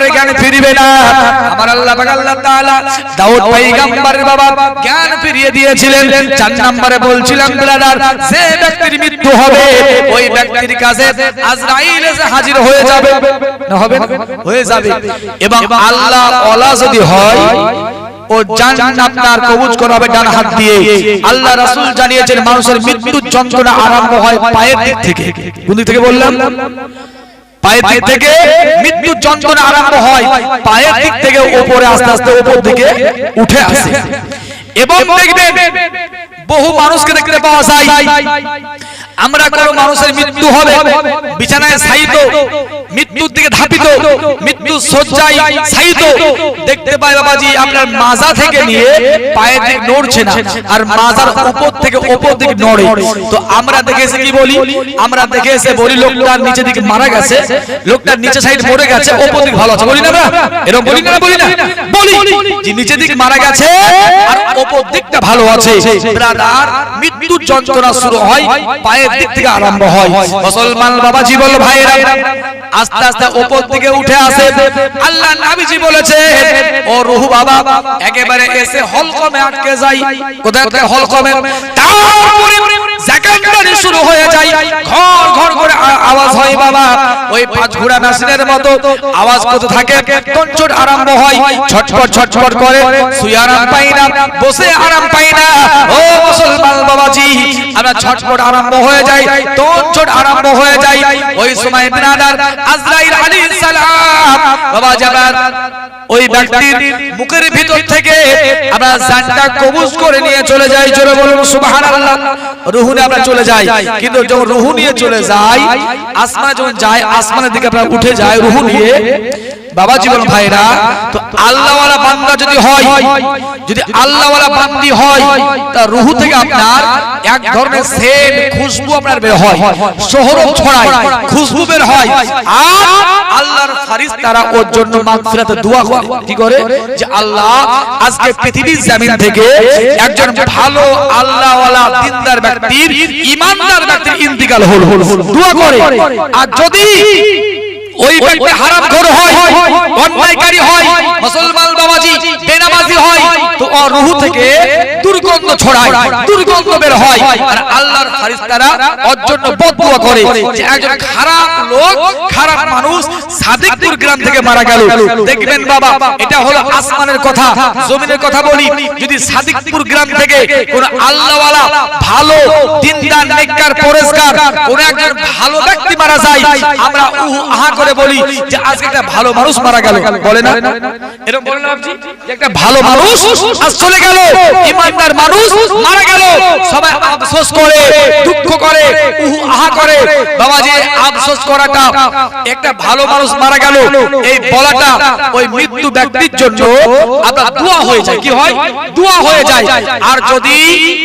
নাম্বারে জ্ঞান ফিরবে না। আমার আল্লাহ পাক আল্লাহ তাআলা দাউদ পয়গম্বরের বাবা জ্ঞান ফিরিয়ে দিয়েছিলেন। 4 নম্বরে বলছিলাম ব্রাদার, যে ব্যক্তির মৃত্যু হবে ওই ব্যক্তির কাছে আজরাইল এসে হাজির হয়ে যাবে, না হবে না, হয়ে যাবে। এবং আল্লাহ ওয়ালা যদি হয় ও জান্নাত কবুজ করা হবে ডান হাত দিয়ে। আল্লাহ রাসূল জানিয়েছেন মানুষের মৃত্যুর যন্ত্রণা আরম্ভ হয় পায়ের দিক থেকে। কোন দিক থেকে বললাম? পায়ের দিক থেকে মৃত্যুর যন্ত্রণা আরম্ভ হয়, পায়ের দিক থেকে উপরে আস্তে আস্তে উপর দিকে উঠে আসে। এবং দেখবেন বহু মানুষকে দেখতে পাওয়া যায়, আমরা কোন মানুষের মৃত্যু হবে বিছানায় শায়িত, মৃত্যুর দিকে ধাপিত, মৃত্যু শয্যায় শায়িত, দেখতে পাই বাবাজি আপনার মাজা থেকে নিয়ে পায়ের দিকে নড়ছে না, আর মাজার উপর থেকে উপর দিকে নড়ে। তো আমরা দেখে এসে কি বলি? আমরা দেখে এসে বলি লোকটার নিচে দিকে মারা গেছে, লোকটার নিচে সাইড মরে গেছে, উপর দিকে ভালো আছে, বলি না আমরা? এরকম বলি না? বলি না? বলি যে নিচে দিকে মারা গেছে আর উপর দিকটা ভালো আছে। ব্রাদার, মৃত্যুর যন্ত্রণা শুরু হয় পায়ের দিক থেকে আরম্ভ হয়। মুসলমান বাবাজি বল ভাইরা, আস্তে আস্তে উপর দিকে উঠে আসে। আল্লাহ নবীজি বলেছে ও রূহ বাবা একেবারে এসে হলকমে আটকে যায়। কোথায় কোথায় হলকমে? তারপরে জাকাতদারি শুরু হয়ে যায়, ঘর ঘর করে আওয়াজ হয় বাবা, ওই 5 ঘোড়া মেশিনের মতো আওয়াজ করতে থাকে। তঞ্চট আরম্ভ হয়, ছটফট ছটফট করে, শুয়ে আরাম পাই না, বসে আরাম পাই না। ও মুসলমান বাবাজি, আমরা ছটফট আরম্ভ হয়ে যায়, তঞ্চট আরম্ভ হয়ে যায়। ওই সময় ব্রাদার আজরাইল আলাইহিস সালাম বাবা যাবার ওই ব্যক্তির মুখের ভিতর থেকে আমরা জানটা কবজ করে নিয়ে চলে যাই। জোরে বলুন সুবহানাল্লাহ। রূহ নিয়ে আমরা চলে যাই, কিন্তু যখন রূহ নিয়ে চলে যাই, আসমানে যখন যায়, আসমানের দিকে আমরা উঠে যাই রূহ নিয়ে। বাবা জীবন ভাইরা, তো আল্লাহ ওয়ালা বান্দা যদি হয়, যদি আল্লাহ ওয়ালা বান্দি হয়, তা রূহ থেকে আপনার এক ধরনের সেন্ট খুশবু আপনার বের হয়, শহরম ছড়ায়, খুশবু বের হয়। আর আল্লাহর ফেরেশতারা ওর জন্য মাগফিরাতের দোয়া করে। কি করে? যে আল্লাহ আজকে পৃথিবীর জমিন থেকে একজন ভালো আল্লাহ ওয়ালা দিনদার ব্যক্তির, ঈমানদার ব্যক্তির ইন্তিকাল হলো, দোয়া করে। আর যদি ওই ব্যক্তি হারামখোর হয়, অন্যায়কারী হয়, মুসলমান বাবাজি বেনামাজি হয়, তো ওর রূহ থেকে দুর্গন্ধ ছড়ায়, দুর্গন্ধ বের হয়। আর আল্লাহর ফেরেশতারা ওর জন্য বদদুয়া করে যে একজন খারাপ লোক, খারাপ মানুষ সাদিকপুর গ্রাম থেকে মারা গেল। দেখবেন বাবা, এটা হলো আসমানের কথা, জমিনের কথা বলি। যদি সাদিকপুর গ্রাম থেকে কোন আল্লাহওয়ালা ভালো দিনদার নেককার পরেশগার কোন একজন ভালো ব্যক্তি মারা যায়, আমরা আহা করে বলি যে আজকে একটা ভালো মানুষ মারা গেল, বলে না? এরকম বলে না আপনি যে একটা ভালো মানুষ আজ চলে গেল, ঈমানদার মানুষ মারা গেল, সবাই আফসোস করে, দুঃখ করে, আহা করে। বাবা যে আফসোস করাটা, একটা ভালো মানুষ মারা গেল এই বলাটা ওই মৃত্যু ব্যক্তির জন্য আপনার দোয়া হয়ে যায়। কি হয়? দোয়া হয়ে যায়। আর যদি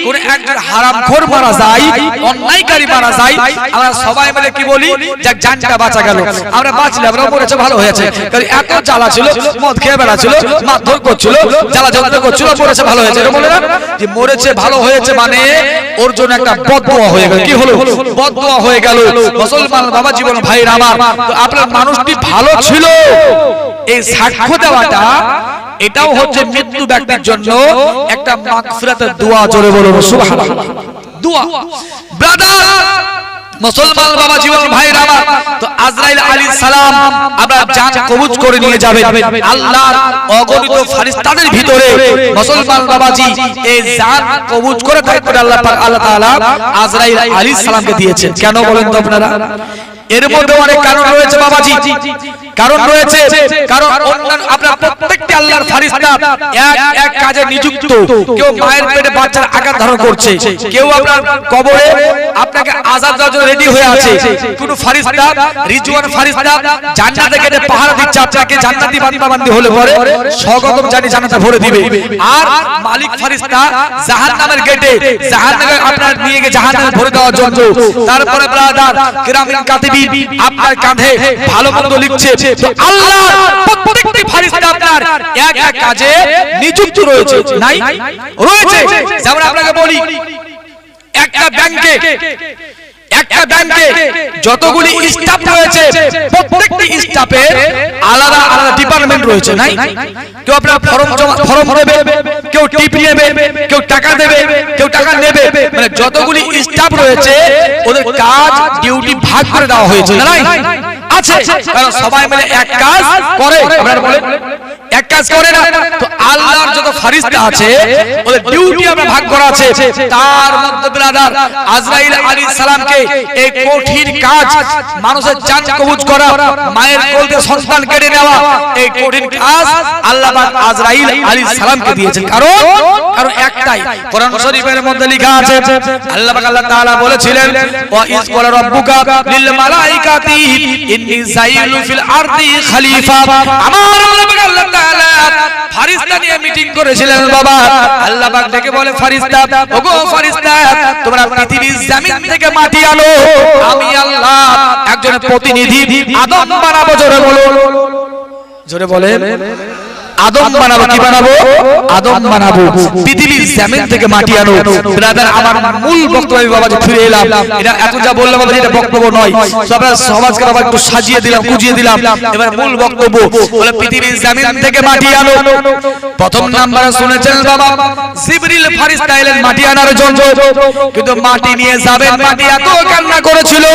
কোন একজন হারামখোর মারা যায়, অন্যায়কারী মারা যায়, আমরা সবাই মিলে কি বলি? যে জানটা বাঁচা গেল, আমরা বাঁচলাম, আমরা মরেছে, ভালো হয়েছে। কারণ এত জ্বালা ছিল, মদ খেয়ে বেড়াচ্ছিল, মারধর করছিল, জ্বালা যন্ত্রণা করছিল, মরেছে, ভালো হয়েছে। এরকম বলে না যে মরেছে ভালো হয়েছে, মানে ওর জন্য একটা বদদোয়া হয়ে গেল। কি হলো? বদদোয়া হয়ে গেল। মুসলমান বাবা জীবন ভাইরা আমার, তো আপনার মানুষটি ভালো ছিল, এই সাক্ষ্য দেওয়াটা এটাও হচ্ছে মৃত্যু ব্যক্তির জন্য একটা মাগফিরাতের দোয়া। জোরে বলুন সুবহানাল্লাহ। দোয়া ব্রাদার, মুসলমান বাবা জীবন ভাইরা আমার, তো আজরাইল আলাইহিস সালাম আবার জান কবজ করে নিয়ে যাবেন আল্লাহর অগণিত ফেরেশতাদের ভিতরে। মুসলমান বাবাজি এই জান কবজ করে দায়িত্ব আল্লাহ পাক আল্লাহ তাআলা আজরাইল আলাইহিস সালামকে দিয়েছেন। কেন বলেন তো আপনারা? এর মধ্যে অনেক কারণ রয়েছে বাবাজি, কারণ রয়েছে। কারণ আপনার প্রত্যেকটি আল্লাহর ফেরেশতা এক এক কাজে নিযুক্ত। কেউ মায়ের পেটে বাচ্চার আকার ধারণ করছে, কেউ আপনার কবরে আপনাকে আযাব দেওয়ার জন্য রেডি হয়ে আছে। কোন ফেরেশতা রিজওয়ান ফেরেশতা জান্নাতে গেটে পাহারা দিচ্ছে, আপনাকে জান্নাতি বান্দি হলে পরে স্বাগতম জানিয়ে জান্নাতে ভরে দিবে। আর মালিক ফেরেশতা জাহান্নামের গেটে, জাহান্নামে আপনার নিয়ে গিয়ে জাহান্নামে ভরে দেওয়ার জন্য। তারপরে ব্রাদার কিরামিন কাতিবিন আপনার কাঁধে ভালো মন্দ লিখছে। তো আল্লাহ প্রত্যেকটি ফেরেশতা আপনার এক এক কাজে নিযুক্ত রয়েছে, নাই রয়েছে। যেমন আপনাকে বলি, একটা ব্যাংকে একটা ব্যাংকে যতগুলি স্টাফ রয়েছে প্রত্যেকটি স্টাফের আলাদা আলাদা ডিপার্টমেন্ট রয়েছে, নাই? কেউ আপনার ফর্ম দেবে, কেউ টিপ নেবে, কেউ টাকা দেবে, কেউ টাকা নেবে, মানে যতগুলি স্টাফ রয়েছে ওদের কাজ ডিউটি ভাগ করে দেওয়া হয়েছে, না নাই? আছে, কারণ সবাই মিলে এক কাজ করে। আপনারা বলেন এক কাজ করে না? তো আল্লাহর যত ফেরেশতা আছে ওদের ডিউটি আমরা ভাগ করা আছে। তার মধ্যে ব্রাদার আজরাইল আলাইহিস সালামকে এই কঠিন কাজ, মানুষের জান কবজ করা, মায়ের কোল থেকে সন্তান কেড়ে নেওয়া, এই কঠিন কাজ আল্লাহ পাক আজরাইল আলাইহিস সালামকে দিয়েছেন। কারণ একটাই, কোরআন শরীফের মধ্যে লেখা আছে, আল্লাহ পাক আল্লাহ তাআলা বলেছিলেন, ওয়া ইজ ক্বালা রাব্বুকা লিল মালাইকাতি ইন্নী জাইলু ফিল আরদি খলিফা। আমার আল্লাহ পাক আল্লাহ তাআলা ফেরেশতা নিয়ে মিটিং করেছিলেন বাবা। আল্লাহ পাক ডেকে বলে, ফেরেশতা, ওগো ফেরেশতা, তোমরা পৃথিবীর জমিন থেকে মাটি আনো, আমি আল্লাহ একজন প্রতিনিধি আদম বানাবো। জোরে বলে আদম বানাবো। কি বানাবো? আদম বানাবো। পৃথিবীর জমিন থেকে মাটি আনো। ব্রাদার, আমার মূল বক্তব্য আমি বাবা ফিরে এলাম। এটা এত যা বললাম বাবা, এটা বক্তব্য নয়, সবার সমাজকে বাবা একটু সাজিয়ে দিলাম, গুজিয়ে দিলাম। এবার মূল বক্তব্য বলে, পৃথিবীর জমিন থেকে মাটি আনো। প্রথম নাম্বারে শুনেছেন বাবা, জিবরিল ফেরেশতা এলেন মাটি আনার জন্য, কিন্তু মাটি নিয়ে যাবেন, মাটি এত কান্না করেছিল,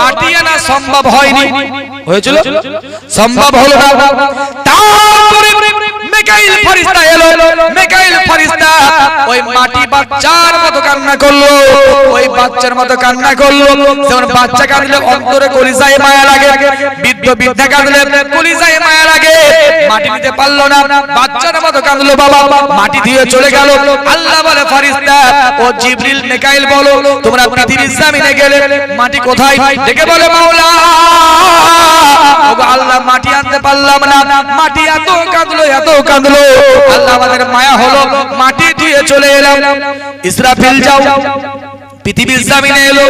মাটি আনা সম্ভব হয়নি। হয়েছিল? সম্ভব হলো না। তারপরে মিকাইল ফেরেশতা এলো। মিকাইল ফেরেশতা ওই মাটি বাচ্চার মতো কান্না করলো, ওই বাচ্চার মতো কান্না করলো। যেমন বাচ্চা কাঁদলে অন্তরে কলিজায় মায়া লাগে, বৃদ্ধা কাঁদলে কলিজায় মায়া লাগে। মাটি নিতে পারলো না, বাচ্চার মতো কাঁদলো বাবা, মাটি দিয়ে চলে গেল। আল্লাহ বলে, ফেরেশতা ও জিবরিল মিকাইল বলো, তোমরা পৃথিবীর জমিনে গেলে মাটি কোথায়? ডেকে বলে, মাওলা আল্লাহ মাটি আনতে পারলাম না, মাটি এত কাঁদলো, এত কাঁদলো। আল্লাহ আমাদের মায়া হলো, মাটি দিয়ে চলে এলাম। ইসরাফিল যাও, পৃথিবীর জমিনে এলো,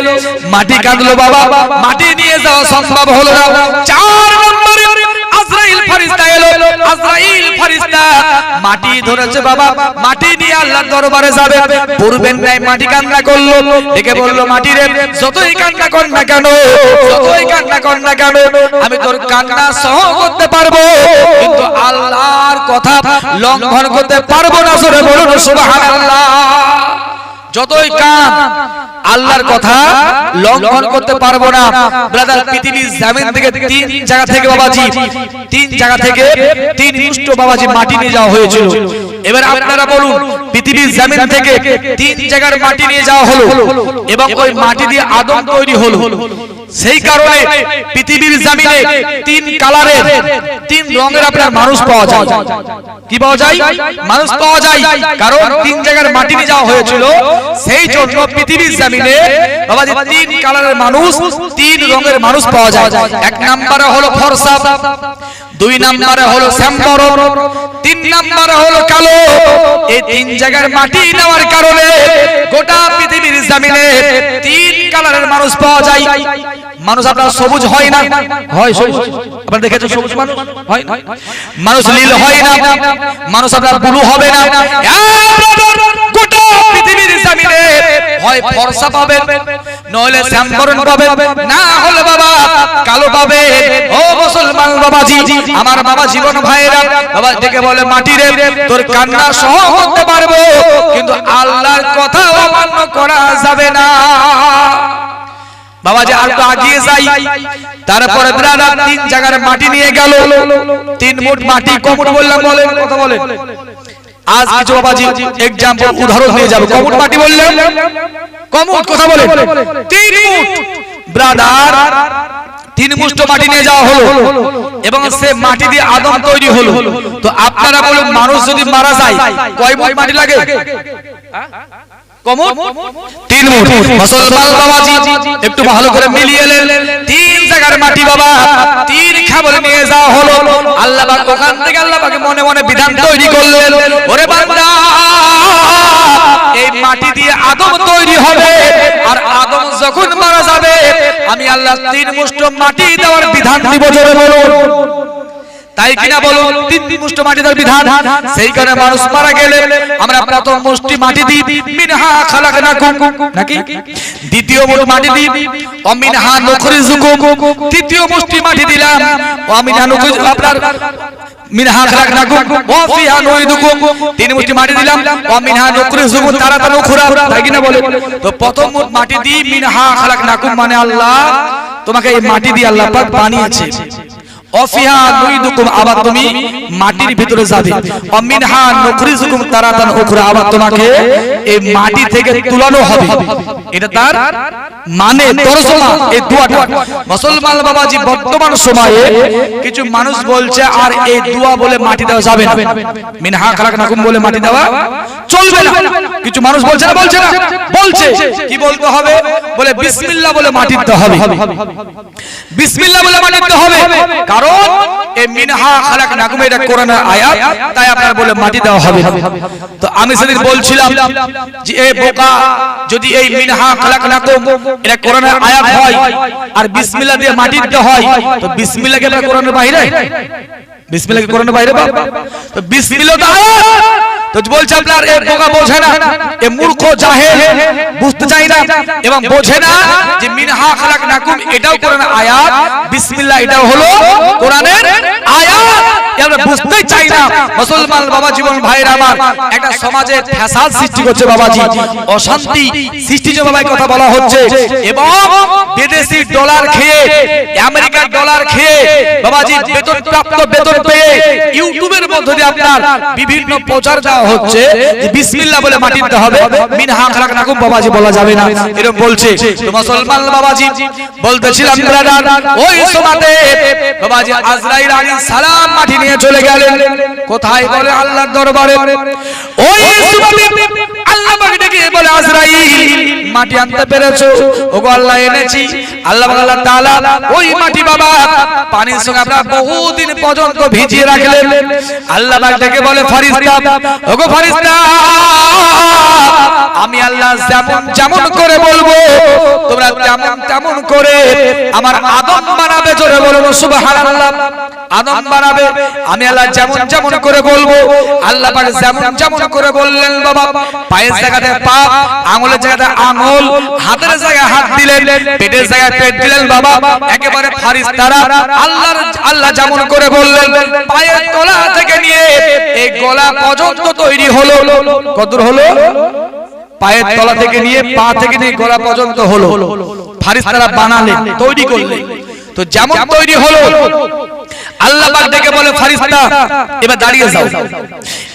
মাটি কাঁদলো বাবা, মাটি নিয়ে যাওয়া সম্ভব হলো না। 4 নম্বরে আজরাইল ফেরেশতা এলো। আজরাইল ফেরেশতা মাটি ধরেছে বাবা, মাটি নিয়ে আল্লাহর দরবারে যাবে। পূর্বের ন্যায় মাটি কান্না করলো, ডেকে বলল, মাটি রে, যতই কান্না কর না কেন, যতই কান্না কর না কেন, আমি তোর কান্না সহ করতে পারবো, কিন্তু আল্লাহর কথা লঙ্ঘন করতে পারবো না। জোরে বলুন সুবহানাল্লাহ। যতই কান, আল্লাহর কথা লঙ্ঘন করতে পারবো না। ব্রাদার, পৃথিবীর জমিন থেকে 3 জায়গা থেকে বাবাজি, 3 জায়গা থেকে 3 মুষ্ট বাবাজি মাটি নিয়ে যাওয়া হয়েছিল। এবার আপনারা বলুন, পৃথিবীর জমিন থেকে 3 জায়গার মাটি নিয়ে যাওয়া হলো এবং ওই মাটি দিয়ে আদম তৈরি হলো। সেই কারণে পৃথিবীর জমিনে 3 কালারের, 3 রঙের আপনার মানুষ পাওয়া যায়। কি পাওয়া যায়? মানুষ পাওয়া যায়, কারণ 3 জায়গার মাটি নিয়ে যাওয়া হয়েছিল। সেই জন্য পৃথিবীর জমিনে বাবাজি 3 কালারের মানুষ, 3 রঙের মানুষ পাওয়া যায়। 1 নম্বরে হলো ফর্সা, 2 নম্বরে হলো শ্যামবর্ণ, 3 নম্বরে হলো কালো। এই 3 জায়গার মাটি নেওয়ার কারণে গোটা পৃথিবীর জমিনে 3 কালারের মানুষ পাওয়া যায়। মানুষ আপনার সবুজ হয় না? হয় সবুজ। আপনারা দেখেছেন সবুজ মানুষ হয় না? মানুষ নীল হয় না, মানুষ আপনার ব্লু হবে না। গোটা পৃথিবীর জমিনে হয় ফর্সা পাবেন, নইলে শ্যামবর্ণ পাবেন, না হলে বাবা কালো পাবে। ও মুসলমান বাবাজি, আমার বাবা জীবন ভাইরা, বাবা ডেকে বলে, মাটি রে, তোর কান্না সহ করতে পারবো, কিন্তু আল্লাহর কথা অমান্য করা যাবে না। বাবাজি আর তো আগিয়ে যাই। তারপরে ব্রাদার 3 জায়গার মাটি নিয়ে গেল, 3 মুঠ মাটি। কমুট বললাম, বলেন কথা বলেন। আজ কিছু বাবাজি एग्जांपल উদাহরণ দিয়ে যাবে। কমুট মাটি বললেন, কমুট কথা বলেন। 3 মুঠ ব্রাদার, 3 মুষ্ট মাটি নিয়ে যাওয়া হলো এবং সে মাটি দিয়ে আদম তৈরি হলো। তো আপনারা বলুন, মানুষ যদি মারা যায় কয় মুঠ মাটি লাগে? কমুট 3 মুঠ। মুসলমান বাবাজি একটু ভালো করে মিলিয়ে নেন। 3 জায়গার মাটি বাবা, 3 খাবল নিয়ে যাওয়া হলো। আল্লাহ পাক ওখান থেকে আল্লাহ পাক মনে মনে বিধান তৈরি করলেন, ওরে বান্দা, এই মাটি দিয়ে আদম তৈরি হবে, আর আদম যখন মারা যাবে আমি আল্লাহ 3 মুষ্ট মাটি দেওয়ার বিধান দিব। জোরে বলুন। তাই কিনা বলুন, 3 মুষ্টি মাটি দেওয়ার বিধান। সেই কারণে মানুষ মারা গেলে আমরা প্রথম মুষ্টি মাটি দিই, মিনহা খালাকনাকুম, নাকি? দ্বিতীয় মুষ্টি মাটি দিই, অমিনহা নুখরিজুকুম। তৃতীয় মুষ্টি মাটি দিলাম, অমিনহা নুখরিজুকুম, আপনার মিনহা খালাকনাকুম ওয়া ফিহা নুইদুকুম। 3 মুষ্টি মাটি দিলাম, অমিনহা নুখরিজুকুম তারাতান উখরা, তাই কিনা বলে? তো প্রথম মাটি দিই, মিনহা খালাকনাকুম মানে আল্লাহ তোমাকে এই মাটি দিয়ে আল্লাহ পাক বানিয়েছে। অফিহা নুইদুকুম, আবার তুমি মাটির ভিতরে যাবে। অমিনহা নুখরিজুকুম তারাতান উখরা, আবার তোমাকে এই মাটি থেকে তুলানো হবে। এটা তার মানে তরজমা এই দোয়াটা। মুসলমান বাবাজি বর্তমান সময়ে কিছু মানুষ বলছে আর এই দোয়া বলে মাটি দেওয়া যাবে না, মিনহা খালাকনাকুম বলে মাটি দেওয়া চলবে না। কিছু মানুষ বলছে না, বলছে না, বলছে কি বলতে হবে? বলে বিসমিল্লাহ বলে মাটি দিতে হবে, বিসমিল্লাহ বলে মাটি দিতে হবে। কারণ এই মিনহা খালাকনাকুম এটা কোরআনের আয়াত, তাই আপনার বলে মাটি দেওয়া হবে। তো আমি সেদিন বলছিলাম যে এই বোকা, যদি এই মিনহা খালাকনাকুম এটা কোরআনের আয়াত হয় আর বিসমিল্লাহ দিয়ে মাটি দিতে হয়, তো বিসমিল্লাহ কি আপনার কোরআনের বাইরে? বিসমিল্লাহ কি কোরআনের বাইরে? তো বিসমিল্লাহ তো আয়াত। তো বলছে আপনার এই বোকা বোঝে না, এই মূর্খ জাহেল বুঝতে চাই না এবং বোঝে না যে মিনহা খালাকনাকুম এটাও কোরআনের আয়াত, বিসমিল্লাহ এটাও হলো কোরআনের আয়াত। আমরা বুঝতেই চাই না। মুসলমান বাবা জীবন ভাইরা আমার, একটা সমাজে ফ্যাসাদ সৃষ্টি করছে বাবাজি, অশান্তি সৃষ্টি যে বাবাই কথা বলা হচ্ছে, এবং বিদেশি ডলার খেয়ে, আমেরিকার ডলার খেয়ে বাবাজি বেতন প্রাপ্ত বেতন পেয়ে ইউটিউবের মধ্যে দিয়ে আপনার বিভিন্ন প্রচার দেওয়া হচ্ছে যে বিসমিল্লাহ বলে মাটি দিতে হবে, মিনহা খালাকনাকুম বাবাজি বলা যাবে না, এরকম বলছে। তো মুসলমান বাবাজি বলতেছিলাম ব্রাদার, ওই সময়তে বাবাজি আজরাইল আলাইহিস সালাম মাটি নিয়ে চলে গেলেন কোথায়? বলে আল্লাহর দরবারে। ওই সময়তে আল্লাহ পাক ডেকে বলে আজরাইল মাটি আনতে পেরেছো? ওগো আল্লাহ এনেছি। আল্লাহ তাআলা ওই মাটি বাবা পানির সঙ্গে আপনারা বহুদিন পর্যন্ত ভিজিয়ে রাখলেন। আল্লাহ পাক ডেকে বলে ফেরেশতা, ওগো ফেরেশতা, আমি আল্লাহ যেমন যেমন করে বলবো তোমরা তেমন তেমন করে আমার আদম বানাবে। জোরে বলুন সুবহানাল্লাহ। আদম বানাবে, আমি আল্লাহ যেমন যেমন করে বলবো। আল্লাহ পাক যেমন যেমন করে বললেন বাবা, পায়ের জায়গাতে পা, আঙ্গুলের জায়গাতে আঙ্গুল, হাতের জায়গায় হাত দিলেন, পেটের জায়গায় পেট দিলেন বাবা। একেবারে ফেরেশতারা আল্লাহ যেমন করে বললেন, পায়ের তলা থেকে নিয়ে এই গলা পর্যন্ত তৈরি হলো। কতদূর হলো? পায়ের তলা থেকে নিয়ে পা থেকে নিয়ে গলা পর্যন্ত হলো। ফেরেশতারা বানালেন, তৈরি করলেন। তো যেমন তৈরি হলো, আল্লাহ পাক ডেকে বলে ফেরেশতা এবার দাঁড়িয়ে যাও,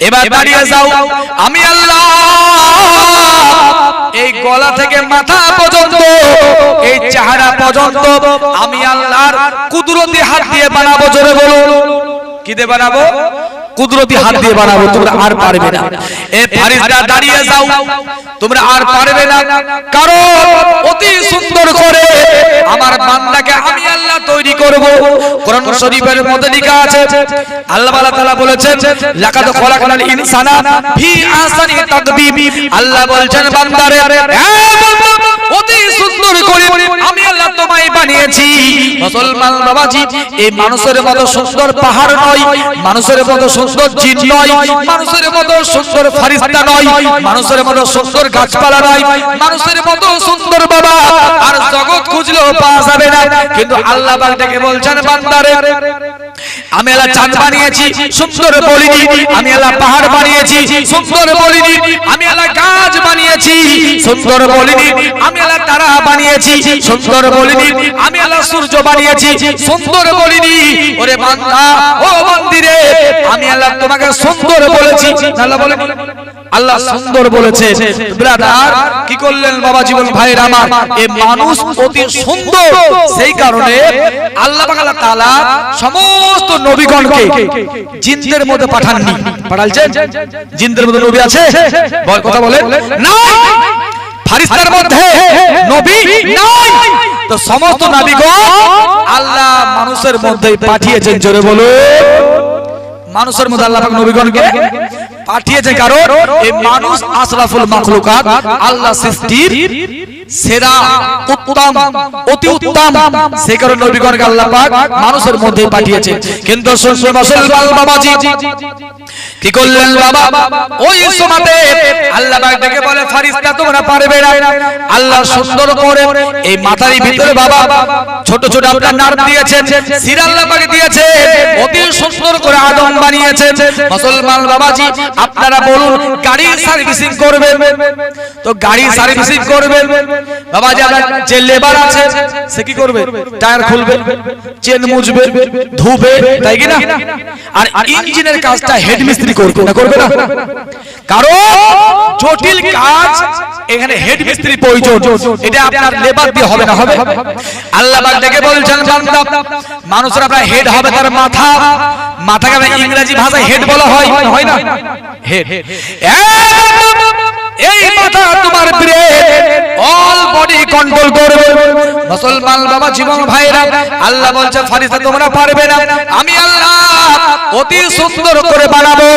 এবার দাঁড়িয়ে যাও। আমি আল্লাহ এই গলা থেকে মাথা পর্যন্ত, এই চেহারা পর্যন্ত আমি আল্লাহর কুদরতি হাত দিয়ে বানাবো। জোরে বলুন, কি দিয়ে বানাবো? কুদরতি হাত দিয়ে বানাবো, তোমরা আর পারবে না। এই ফেরেশতা দাঁড়িয়ে যাও, তোমরা আর পারবে না, কারণ অতি সুন্দর করে আমার বান্দাকে আমি আল্লাহ তৈরি করব। কোরআন শরীফের মধ্যে লেখা আছে, আল্লাহ তাআলা বলেছেন লাকাদ খলাকনাল ইনসানা ফি আহসানি তাকবীম। আল্লাহ বলছেন বান্দারে, অতি সুন্দর করে আমি আল্লাহ তোমায় বানিয়েছি। মুসলমান বাবাজি, এই মানুষের মতো সুন্দর পাহাড় নয়, মানুষের মতো সুন্দর জিন নয়, মানুষের মতো সুন্দর ফেরেশতা নয়, মানুষের মতো সুন্দর গাছপালা নয়, মানুষের মতো সুন্দর বাবা আর জগৎ খুঁজলেও পাওয়া যাবে না। কিন্তু আল্লাহ পাক ডেকে বলছেন বান্দারে, আমি আল্লাহ চাঁদ বানিয়েছি, সুন্দর বলিনি। আমি আল্লাহ পাহাড় বানিয়েছি, সুন্দর বলিনি। আমি আল্লাহ গাছ বানিয়েছি, সুন্দর বলিনি। আমি আল্লাহ তারা বানিয়েছি, সুন্দর বলিনি। আমি আল্লাহ সূর্য বানিয়েছি, সুন্দর বলিনি। ওরে বান্দা, ও বান্দিরে, আমি আল্লাহ তোমাকে সুন্দর বলেছি। আল্লাহ বলে, আল্লাহ সুন্দর বলেছে। ব্রাদার, কি করলেন বাবা জীবন ভাইয়ের আমার, এই মানুষ অতি সুন্দর। সেই কারণে আল্লাহ তাআলা সমস্ত নবীগণকে জিনদের মধ্যে পাঠাননি, পাঠালছেন। জিনদের মধ্যে নবী আছে? বল, কথা বলেন না। ফেরেশতার মধ্যে নবী নাই। তো সমস্ত নবীগণ আল্লাহ মানুষের মধ্যে পাঠিয়েছেন। জোরে বলুন, মানুষের মধ্যে আল্লাহ পাক নবীগণকে পাঠিয়েছে, কারণ এই মানুষ আশরাফুল মাখলুকাত, আল্লাহ সৃষ্টির সেরা উত্তম অতি উত্তম, সেই কারণে নবীগণকে আল্লাহ পাক মানুষের মধ্যে পাঠিয়েছে। কিন্তু মুসলমান বাবাজি কি করলেন বাবা, ওই সময়তে আল্লাহ পাক ডেকে বলে ফেরেশতা তোমরা পারবে না। আল্লাহ সুন্দর করে এই মাথার ভিতরে বাবা ছোট ছোট আপনার নার্ভ দিয়েছেন, শিরা আল্লাহ পাক দিয়েছে, অতি সুন্দর করে আদম বানিয়েছেন। মুসলমান বাবাজি আপনারা বলুন গাড়ি সার্ভিসিং করবেন, তো গাড়ি সার্ভিসিং করবেন বাবাজি, আপনার যে লেবার আছে সে কি করবে, টায়ার খুলবে, চেন মুছবে, ধুবে, তাই কি না? আর ইঞ্জিনের কাজটা হেড মিস্ত্রি করবে না, করবে না? কারণ জটিল কাজ এখানে হেড মিস্ত্রি প্রয়োজন, এটা আপনার লেবার দিয়ে হবে না। হবে আল্লাহ পাক ডেকে বলছেন বান্দা মানুষের আপনার হেড হবে তার মাথা, মাথাকে আমরা ইংরেজি ভাষায় হেড বলা হয়, হয় না? হেড, এই মাথা তোমার ব্রেন অল বডি কন্ট্রোল করবে। মুসলমান বাবা জীবন ভাইরা আল্লাহ বলছে ফেরেশতা তোমরা পারবে না, আমি আল্লাহ অতি সুন্দর করে বানাবো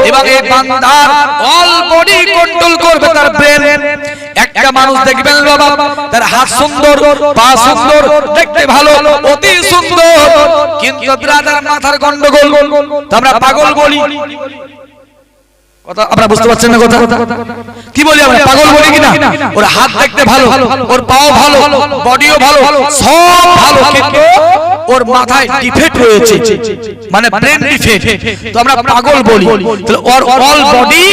এবং এই বান্দার অল বডি কন্ট্রোল করবে তার ব্রেন। একটা মানুষ দেখবেন বাবা তার হাত সুন্দর, পা সুন্দর, দেখতে ভালো, অতি সুন্দর, কিন্তু ব্রাদার মাথার গন্ডগোল, আমরা পাগল বলি। কথা আপনারা বুঝতে পারছেন না? কথা কি বলি আমরা, পাগল বলি কিনা? ওর হাত দেখতে ভালো, ওর পাও ভালো, বডিও ভালো, সব ভালো, কিন্তু ওর মাথায় ডিফেক্ট রয়েছে, মানে ব্রেন ডিফেক্ট, তো আমরা পাগল বলি। তাহলে ওর অল বডি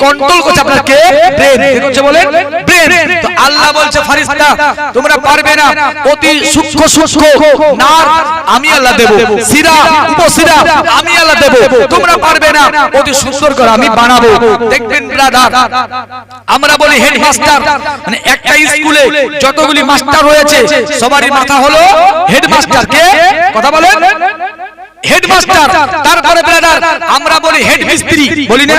কন্ট্রোল করছে আপনার কে? ব্রেন। কি করছে বলেন? ব্রেন। তো আল্লাহ বলছে ফেরেশতা তোমরা পারবে না, অতি সূক্ষ্ম সূক্ষ্ম নার্ভ আমি আল্লাহ দেব, শিরা উপশিরা আমি আল্লাহ দেব, তোমরা পারবে না, অতি সুন্দর করে আমি বানাবো। দেখবেন ব্রাদার আমরা বলি হেডমাস্টার, মানে একটা স্কুলে যতগুলি মাস্টার রয়েছে সবারই মাথা হলো হেডমাস্টার। কে কথা বলেন? হেডমাস্টার। তারপরে ব্রাদার আমরা বলি হেড মিস্ত্রি, বলি না?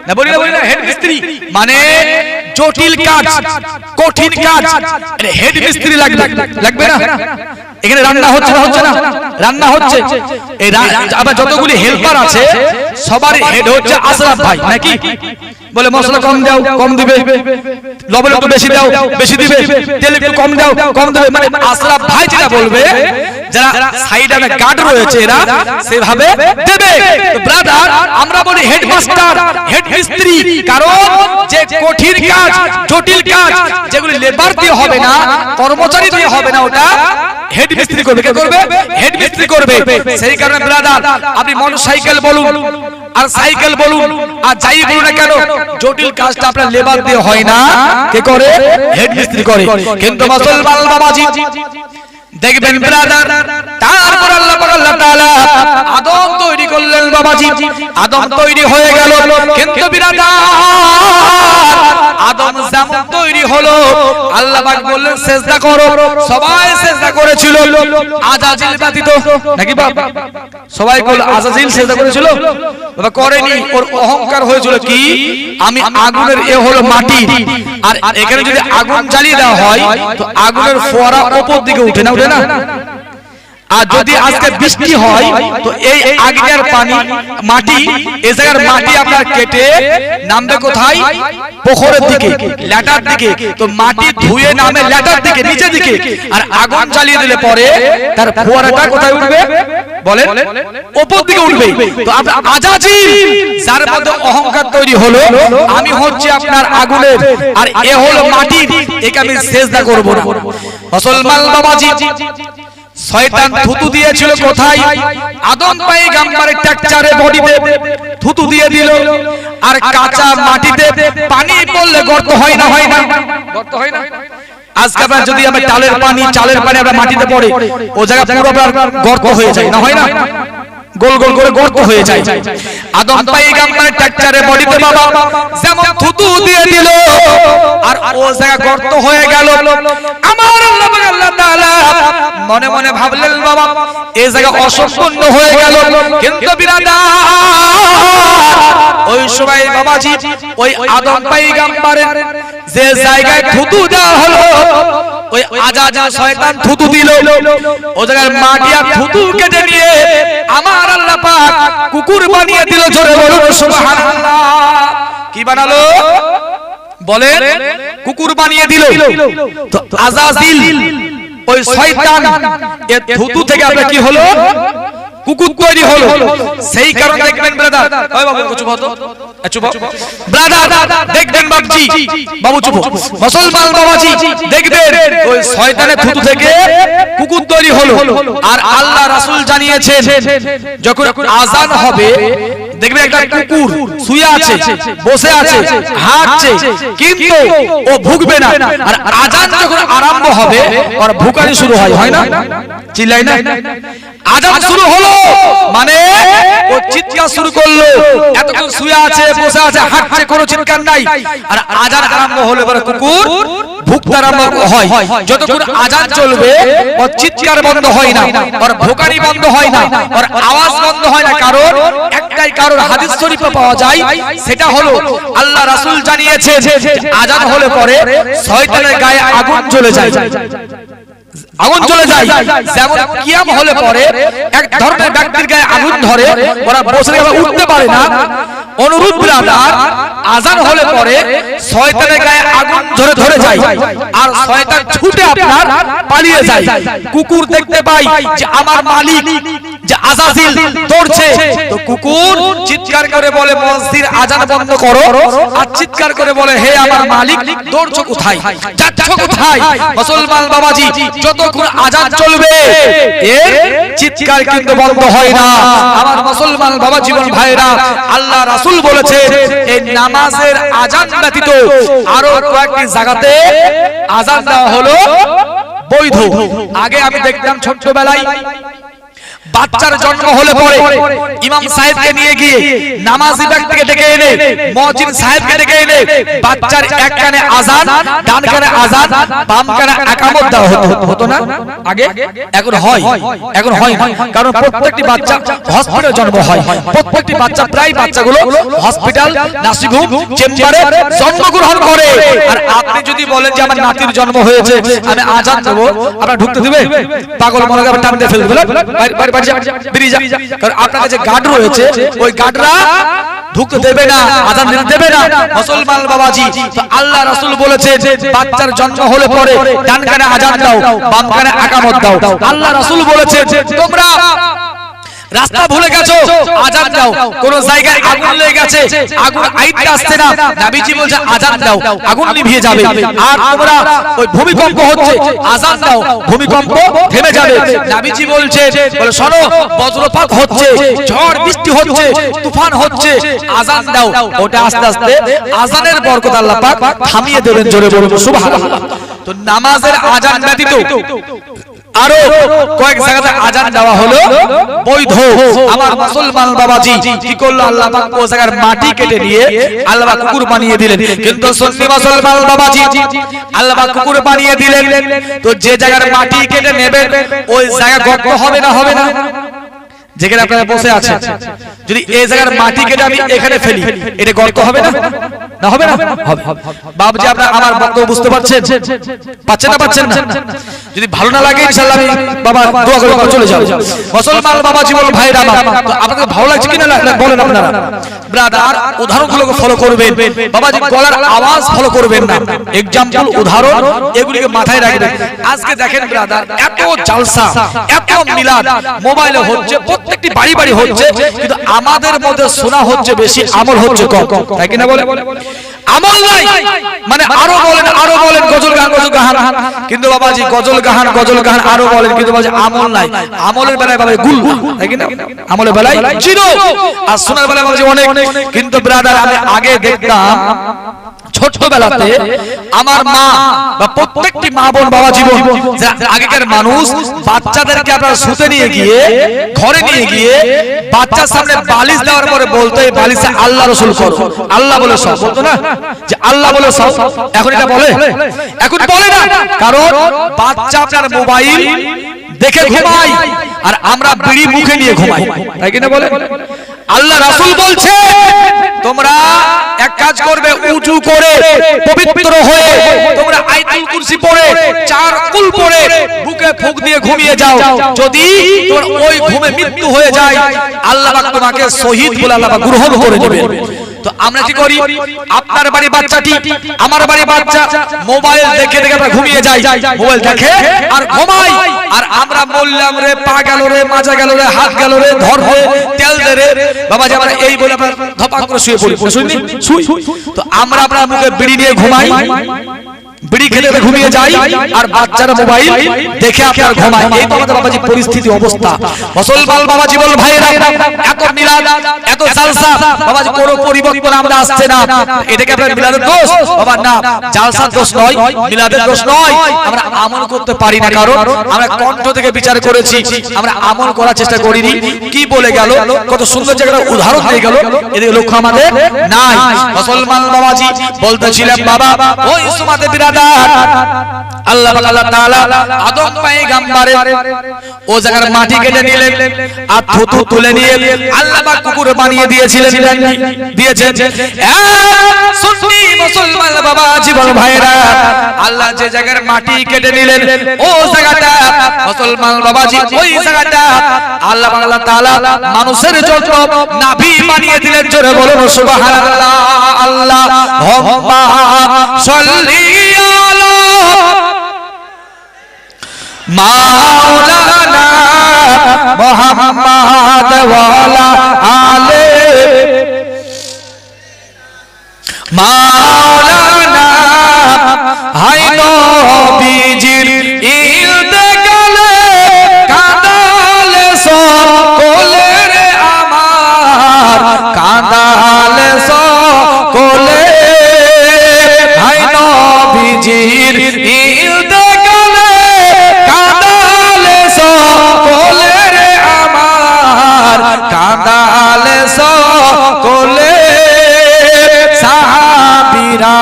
না বলি না, বলি না? হেড মিস্ত্রি মানে জটিল কাজ, কঠিন কাজ, হেড মিস্ত্রি লাগবে, লাগবে না? এখানে রান্না হচ্ছে না, হচ্ছে না? রান্না হচ্ছে, এই আবার যতগুলি হেল্পার আছে সবার হেড হচ্ছে আশরাফ ভাই, নাকি? বলে মশলা কম দাও, কম দিবে, লবণ একটু বেশি দাও, বেশি দিবে, তেল একটু কম দাও, কম দেবে, মানে আশরাফ ভাই যেটা বলবে, যারা সাইডে গার্ড রয়েছে এরা সেভাবে দেবে। তো ব্রাদার আমরা বলি হেডমাস্টার, হেড মিস্ত্রি, কারণ যে কঠিন কাজ, জটিল কাজ যেগুলি লেবার দিয়ে হবে না, কর্মচারী দিয়ে হবে না, ওটা হেড মিস্ত্রি করবে। কে করবে? হেড মিস্ত্রি করবে। সেই কারণে ব্রাদার আপনি মোটরসাইকেল বলুন আর সাইকেল বলুন আর যাই বলুন না কেন, জটিল কাজটা আপনার লেবার দিয়ে হয় না, কে করে? হেড মিস্ত্রি করে। কিন্তু মুসলমান বাবাজি দেখবেন ব্রাদার তারপর আল্লাহ তাআলা আদম তৈরি করলেন বাবাজি, আদম তৈরি হয়ে গেল, কিন্তু ব্রাদার আদম যেমন তৈরি হলো আল্লাহ পাক বললেন সিজদা করো, সবাই সিজদা করেছিল আজাজিল ব্যতীত, নাকি বাবা? সবাই বল আজাজিল সিজদা করেছিল? বাবা করেনি, ওর অহংকার হয়েছিল কি আমি আগুনের এ হলো মাটি, আর এখানে যদি আগুন জ্বালিয়ে দেওয়া হয় তো আগুনের ফোয়ারা উপর দিকে উঠে না, উঠে না? আর যদি আজকে বৃষ্টি হয় তো এই আগের পানি মাটি এই জায়গার মাটি আপনার কেটে নামবে কোথায়? পুকুরের দিকে, ল্যাটার দিকে, তো মাটি ধুয়ে নামে ল্যাটার দিকে, নিচের দিকে, আর আগুন জ্বালিয়ে দিলে পরে তার ফোয়ারাটা কোথায় উঠবে বলেন? উপর দিকে উঠবে। তো আপনার আজাজিল যার মধ্যে অহংকার তৈরি হলো আমি হচ্ছে আপনার আগুনের আর এ হলো মাটির, একে আমি সিজদা করব না। মুসলমান বাবাজি শয়তান থুতু দিয়েছিল কোথায়? আদম পয়গম্বরের টেক্সচারে বডিতে থুতু দিয়ে দিল, আর কাঁচা মাটিতে পানি পড়লে গর্ত হয় না, হয় না? গর্ত হয় না? আজকে আপনার যদি আমরা চালের পানি আমরা মাটিতে পড়ে ও জায়গা পুরো আপনার গর্ত হয়ে যায়, না হয় না? গোল গোল করে গর্ত হয়ে যায়। আদম পয়গম্বরের টেক্সচারে বডিতে বাবা যেমন থুতু দিয়ে দিল আর ও জায়গা গর্ত হয়ে গেল। আমার আল্লাহ তাআলা মনে মনে ভাবলেন বাবা এই জায়গা অসম্পূর্ণ হয়ে গেল, কিন্তু বিরাদার ওই সময় বাবাজি ওই আদম পয়গম্বরের যে জায়গায় থুতু দেওয়া হলো ওই আজাজিল শয়তান থুতু দিল, ও জায়গার মাটি আর থুতু কেটে নিয়ে আমার আল্লাহ পাক কুকুর বানিয়ে দিল। জোরে বলুন সুবহানাল্লাহ। কি বানালো? বলে কুকুর বানিয়ে দিল। তো আজাজিল ওই শয়তান এর থুতু থেকে আপনার কি হলো, কুকুর তৈরি হলো। সেই কারণে দেখবেন ব্রাদার, ওই বাবু চুপ হতো, চুপ ব্রাদার, দেখবেন বাবজি, বাবু চুপ, মুসলমান বাবাজি দেখবেন ওই শয়তানের থুতু থেকে কুকুর তৈরি হলো। আর আল্লাহ রাসূল জানিয়েছেন যখন আযান হবে দেখবেন একটা কুকুর শুয়ে আছে, বসে আছে, হাঁটছে, কিন্তু ও ভুগবে না। আর আযান যখন আরম্ভ হবে ওর ভুকানি শুরু হয় না, চিল্লাই না, আযান শুরু হলো মানে ও চিৎকার শুরু করলো। এতক্ষণ শুয়ে আছে, বসে আছে, হাঁটছে, কোনো চিৎকার নাই। আর আযান আরম্ভ হলে পরে কুকুর ভুকতে আরম্ভ হয়। যতক্ষণ আযান চলবে ওর চিৎকার বন্ধ হয় না, ওর ভুকানি বন্ধ হয় না, ওর আওয়াজ বন্ধ হয় না। কারণ একটাই কারণ হাদিস শরীফে পাওয়া যায়, সেটা হলো আল্লাহ রাসূল জানিয়েছে আযান হলে পরে শয়তানের গায়ে আগুন জ্বলে যায়, আগুন চলে যায়। যেমন কিয়াম হলে পরে এক ধরনের ব্যক্তির গায়ে আগুন ধরে, ওরা বসে উঠতে পারে না। অনুরূপ ব্রাদার আযান হলে পরে শয়তানের গায়ে আগুন ধরে যায় আর শয়তান ছুটে আপনার পালিয়ে যায়। কুকুর দেখতে পাই যে আমার মালিক যে আযাজিল দৌড়ছে, তো কুকুর চিৎকার করে বলে মসজিদ আযান বন্ধ করো, আর চিৎকার করে বলে হে আমার মালিক দৌড়ছো কোথায়, যাচ্ছ কোথায়। মুসলমান বাবাজি যতক্ষণ আযান চলবে এর চিৎকার কিন্তু বন্ধ হয় না। আমার মুসলমান বাবা জীবন ভাইরা, আল্লাহ রাসূল বলেছে এই নামাজের আযান ব্যতীত আরো কয়েকটি জায়গাতে আযান দেওয়া হলো বৈধ। আগে আমি দেখতাম ছোটবেলায় বাচ্চার জন্ম হলে পরে ইমাম সাহেবকে নিয়ে গিয়ে নামাজি ব্যক্তিকে ডেকে এনে, মুয়াজ্জিন সাহেবকে ডেকে এনে বাচ্চার এক কানে আযান, ডান কানে আযান, বাম কানে ইকামত দেওয়া হতো না আগে। এখন হয় কারণ প্রত্যেকটি বাচ্চা হসপিটালে জন্ম হয়, প্রত্যেকটি বাচ্চা প্রায় বাচ্চাগুলো হসপিটাল, নার্সিংহোম, চেম্বারে জন্মগ্রহণ করে। আর আপনি যদি বলেন যে আমার নাতির জন্ম হয়েছে আমি আযান দেব, আপনারা ঢুকতে দিবে? পাগল মনে করে টান দিয়ে ফেলে দিবেন, কারণ আপনার কাছে গার্ড রয়েছে, ওই গার্ডরা ঢুকতে দেবে না, আযান দিতে দেবে না। মুসলমান বাবাজি তো আল্লাহ রাসূল বলেছে বাচ্চার জন্ম হলে পরে ডান কানে আযান দাও, বাম কানে ইকামত দাও। আল্লাহ রাসূল বলেছে তোমরা রাস্তা ভুলে গেছো আযান দাও, কোন জায়গায় আগুন লেগে গেছে আগুন আইতে আসছে না, নবীজি বলছে আযান দাও, আগুন নিভিয়ে যাবে। আর তোমরা ওই ভূমিকম্প হচ্ছে আযান দাও, ভূমিকম্প থেমে যাবে। নবীজি বলছে বলে শোনো বজ্রপাত হচ্ছে, ঝড় বৃষ্টি হচ্ছে, তুফান হচ্ছে, আযান দাও। ওটা আস্তে আস্তে আযানের বরকত আল্লাহ পাক থামিয়ে দেবেন। জোরে বলুন সুবহানাল্লাহ। তো নামাজের আযান ব্যতীত আরো কয়েক জায়গাতে আযান দেওয়া হলো বৈধ। আমার মুসলমান বাবাজি কি করলো, আল্লাহ পাক ওই জায়গার মাটি কেটে নিয়ে আল্লাহ পাক কুকুর বানিয়ে দিলেন। কিন্তু সুন্নি মুসলমান বাবাজি আল্লাহ পাক কুকুর বানিয়ে দিলেন, তো যে জায়গার মাটি কেটে নেবেন ওই জায়গা গর্ত হবে না, হবে না? যেখানে আপনারা বসে আছেন যদি এই জায়গার মাটি কেটে আমি এখানে ফেলি, এটা গর্ত হবে না? না হবে না? হবে। বাবুজি আপনারা আমার বক্তব্য বুঝতে পারছেন? পাচ্ছেন না পাচ্ছেন না? যদি ভালো না লাগে ইনশাআল্লাহ আমি বাবা দোয়া করে চলে যাব। মুসলমান বাবা জীবন ভাইরা আমার, তো আপনাদের ভালো লাগছে কিনা বলেন আপনারা। ব্রাদার উদাহরণগুলোকে ফলো করবেন, বাবাজি গলার আওয়াজ ফলো করবেন না, एग्जांपल উদাহরণ এগুলিকে মাথায় রাখবেন। আজকে দেখেন ব্রাদার এত জালসা, এত মিলাদ মোবাইলে হচ্ছে, প্রত্যেকটি বাড়ি বাড়ি হচ্ছে, কিন্তু আমাদের মধ্যে শোনা হচ্ছে বেশি, আমল হচ্ছে কম, তাই কিনা বলে? আমল নাই মানে আরো বলেন গজল গান, কিন্তু বাবাজি গজল গান আরো বলেন, কিন্তু বাবাজি আমল নাই। আমলের বেলায় বাবাজি গুল, তাই কিনা? আমলের বেলায় জিরো, আর শোনার বেলায় বাবাজি অনেক। কিন্তু ব্রাদার আমি আগে দেখতাম ছোটবেলাতে আমার মা বা প্রত্যেকটি মা বোন বাবা জীবন আগেকার মানুষ বাচ্চাদেরকে আপনারা শুতে নিয়ে গিয়ে ঘরে নিয়ে গিয়ে বাচ্চার সামনে বালিশ দেওয়ার পরে বলতো এই বালিশে আল্লাহ রাসূল করো, আল্লাহ বলে সব, বলতো না যে আল্লাহ বলে সব? এখন এটা বলে? এখন বলে না, কারণ বাচ্চা আপনার মোবাইল দেখে ঘুমায় আর আমরা বিড়ি মুখে নিয়ে ঘুমাই, তাই কিনা বলে? আল্লাহ রাসূল বলছে তোমরা এক কাজ করবে, উঁচু করে পবিত্র হয়ে তোমরা আয়াতুল কুরসি পড়ে 4 কুল পড়ে বুকে ফুঁক দিয়ে ঘুমিয়ে যাও। যদি তোমার ওই ঘুমে মৃত্যু হয়ে যায় আল্লাহ পাক তোমাকে শহীদ বলে আল্লাহ পাক গ্রহণ করে নেবেন। তো আমরা কি করি, আপনার বাড়ি বাচ্চাটি আমার বাড়ি বাচ্চা মোবাইল দেখে দেখে আমরা ঘুমিয়ে যাই, মোবাইল দেখে আর ঘুমাই, আর আমরা বললাম রে পা গেল রে, মাজা গেল রে, হাত গেল রে, ধর রে, তেল দে রে বাবা, যে আমরা এই বলে আমরা ধপাক করে শুয়ে পড়ি, শুনি শুই। তো আমরা আপনার মুখে বিড়ি নিয়ে ঘুমাই, বিড়ি খেতে ঘুমিয়ে যাই, আর বাচ্চারা মোবাইল দেখে আপনার ঘুমায়। এই তো আমাদের বাবাজি পরিস্থিতি অবস্থা। মুসলমান বাবাজি বল ভাইরা, এত মিলাদ এত জালসা বাবাজি কোনো পরিবর্তন আমরা আসছে না। এটাকে আপনার মিলাদের দোষ বাবা? না, জালসার দোষ নয়, মিলাদের দোষ নয়। আমরা আমল করতে পারি না, কারণ আমরা কণ্ঠ থেকে বিচার করেছি, আমরা আমল করার চেষ্টা করিনি। কি বলে গেল, কত সুন্দর জায়গাটা উদাহরণ দিয়ে গেল, এদিকে লক্ষ্য আমাদের নাই। মুসলমান বাবাজি বলতেছিলাম বাবা, ওই সুমাতে বিরাট আল্লাহ তাআলা আদম পয়গম্বরের ও জায়গার মাটি কেটে নিলেন আর থুতু তুলে নিয়ে আল্লাহ পাক কুকুর বানিয়ে দিয়েছিলেন, দিয়েছেন। সুন্নি মুসলমান বাবা জীবন ভাইরা, আল্লাহ যে জায়গার মাটি কেটে নিলেন ও জায়গাটা মুসলমান বাবাজি, ওই জায়গাটা আল্লাহ তাআলা মানুষের জন্য নাভি বানিয়ে দিলেন। জোরে বলুন সুবহানাল্লাহ। আল্লাহুম্মা সাল্লি মাওলানা মুহাম্মদ ওয়ালা আলে মাওলানা, হায় নবীজির ইলতেকালে কাঁদালে সকলে রে আমার, কাঁদালে সকলে, হায় নবীজির ইলতেকালে কাঁদালে সকলে রে আমার, কাঁদালে সকলে। সাহাবীরা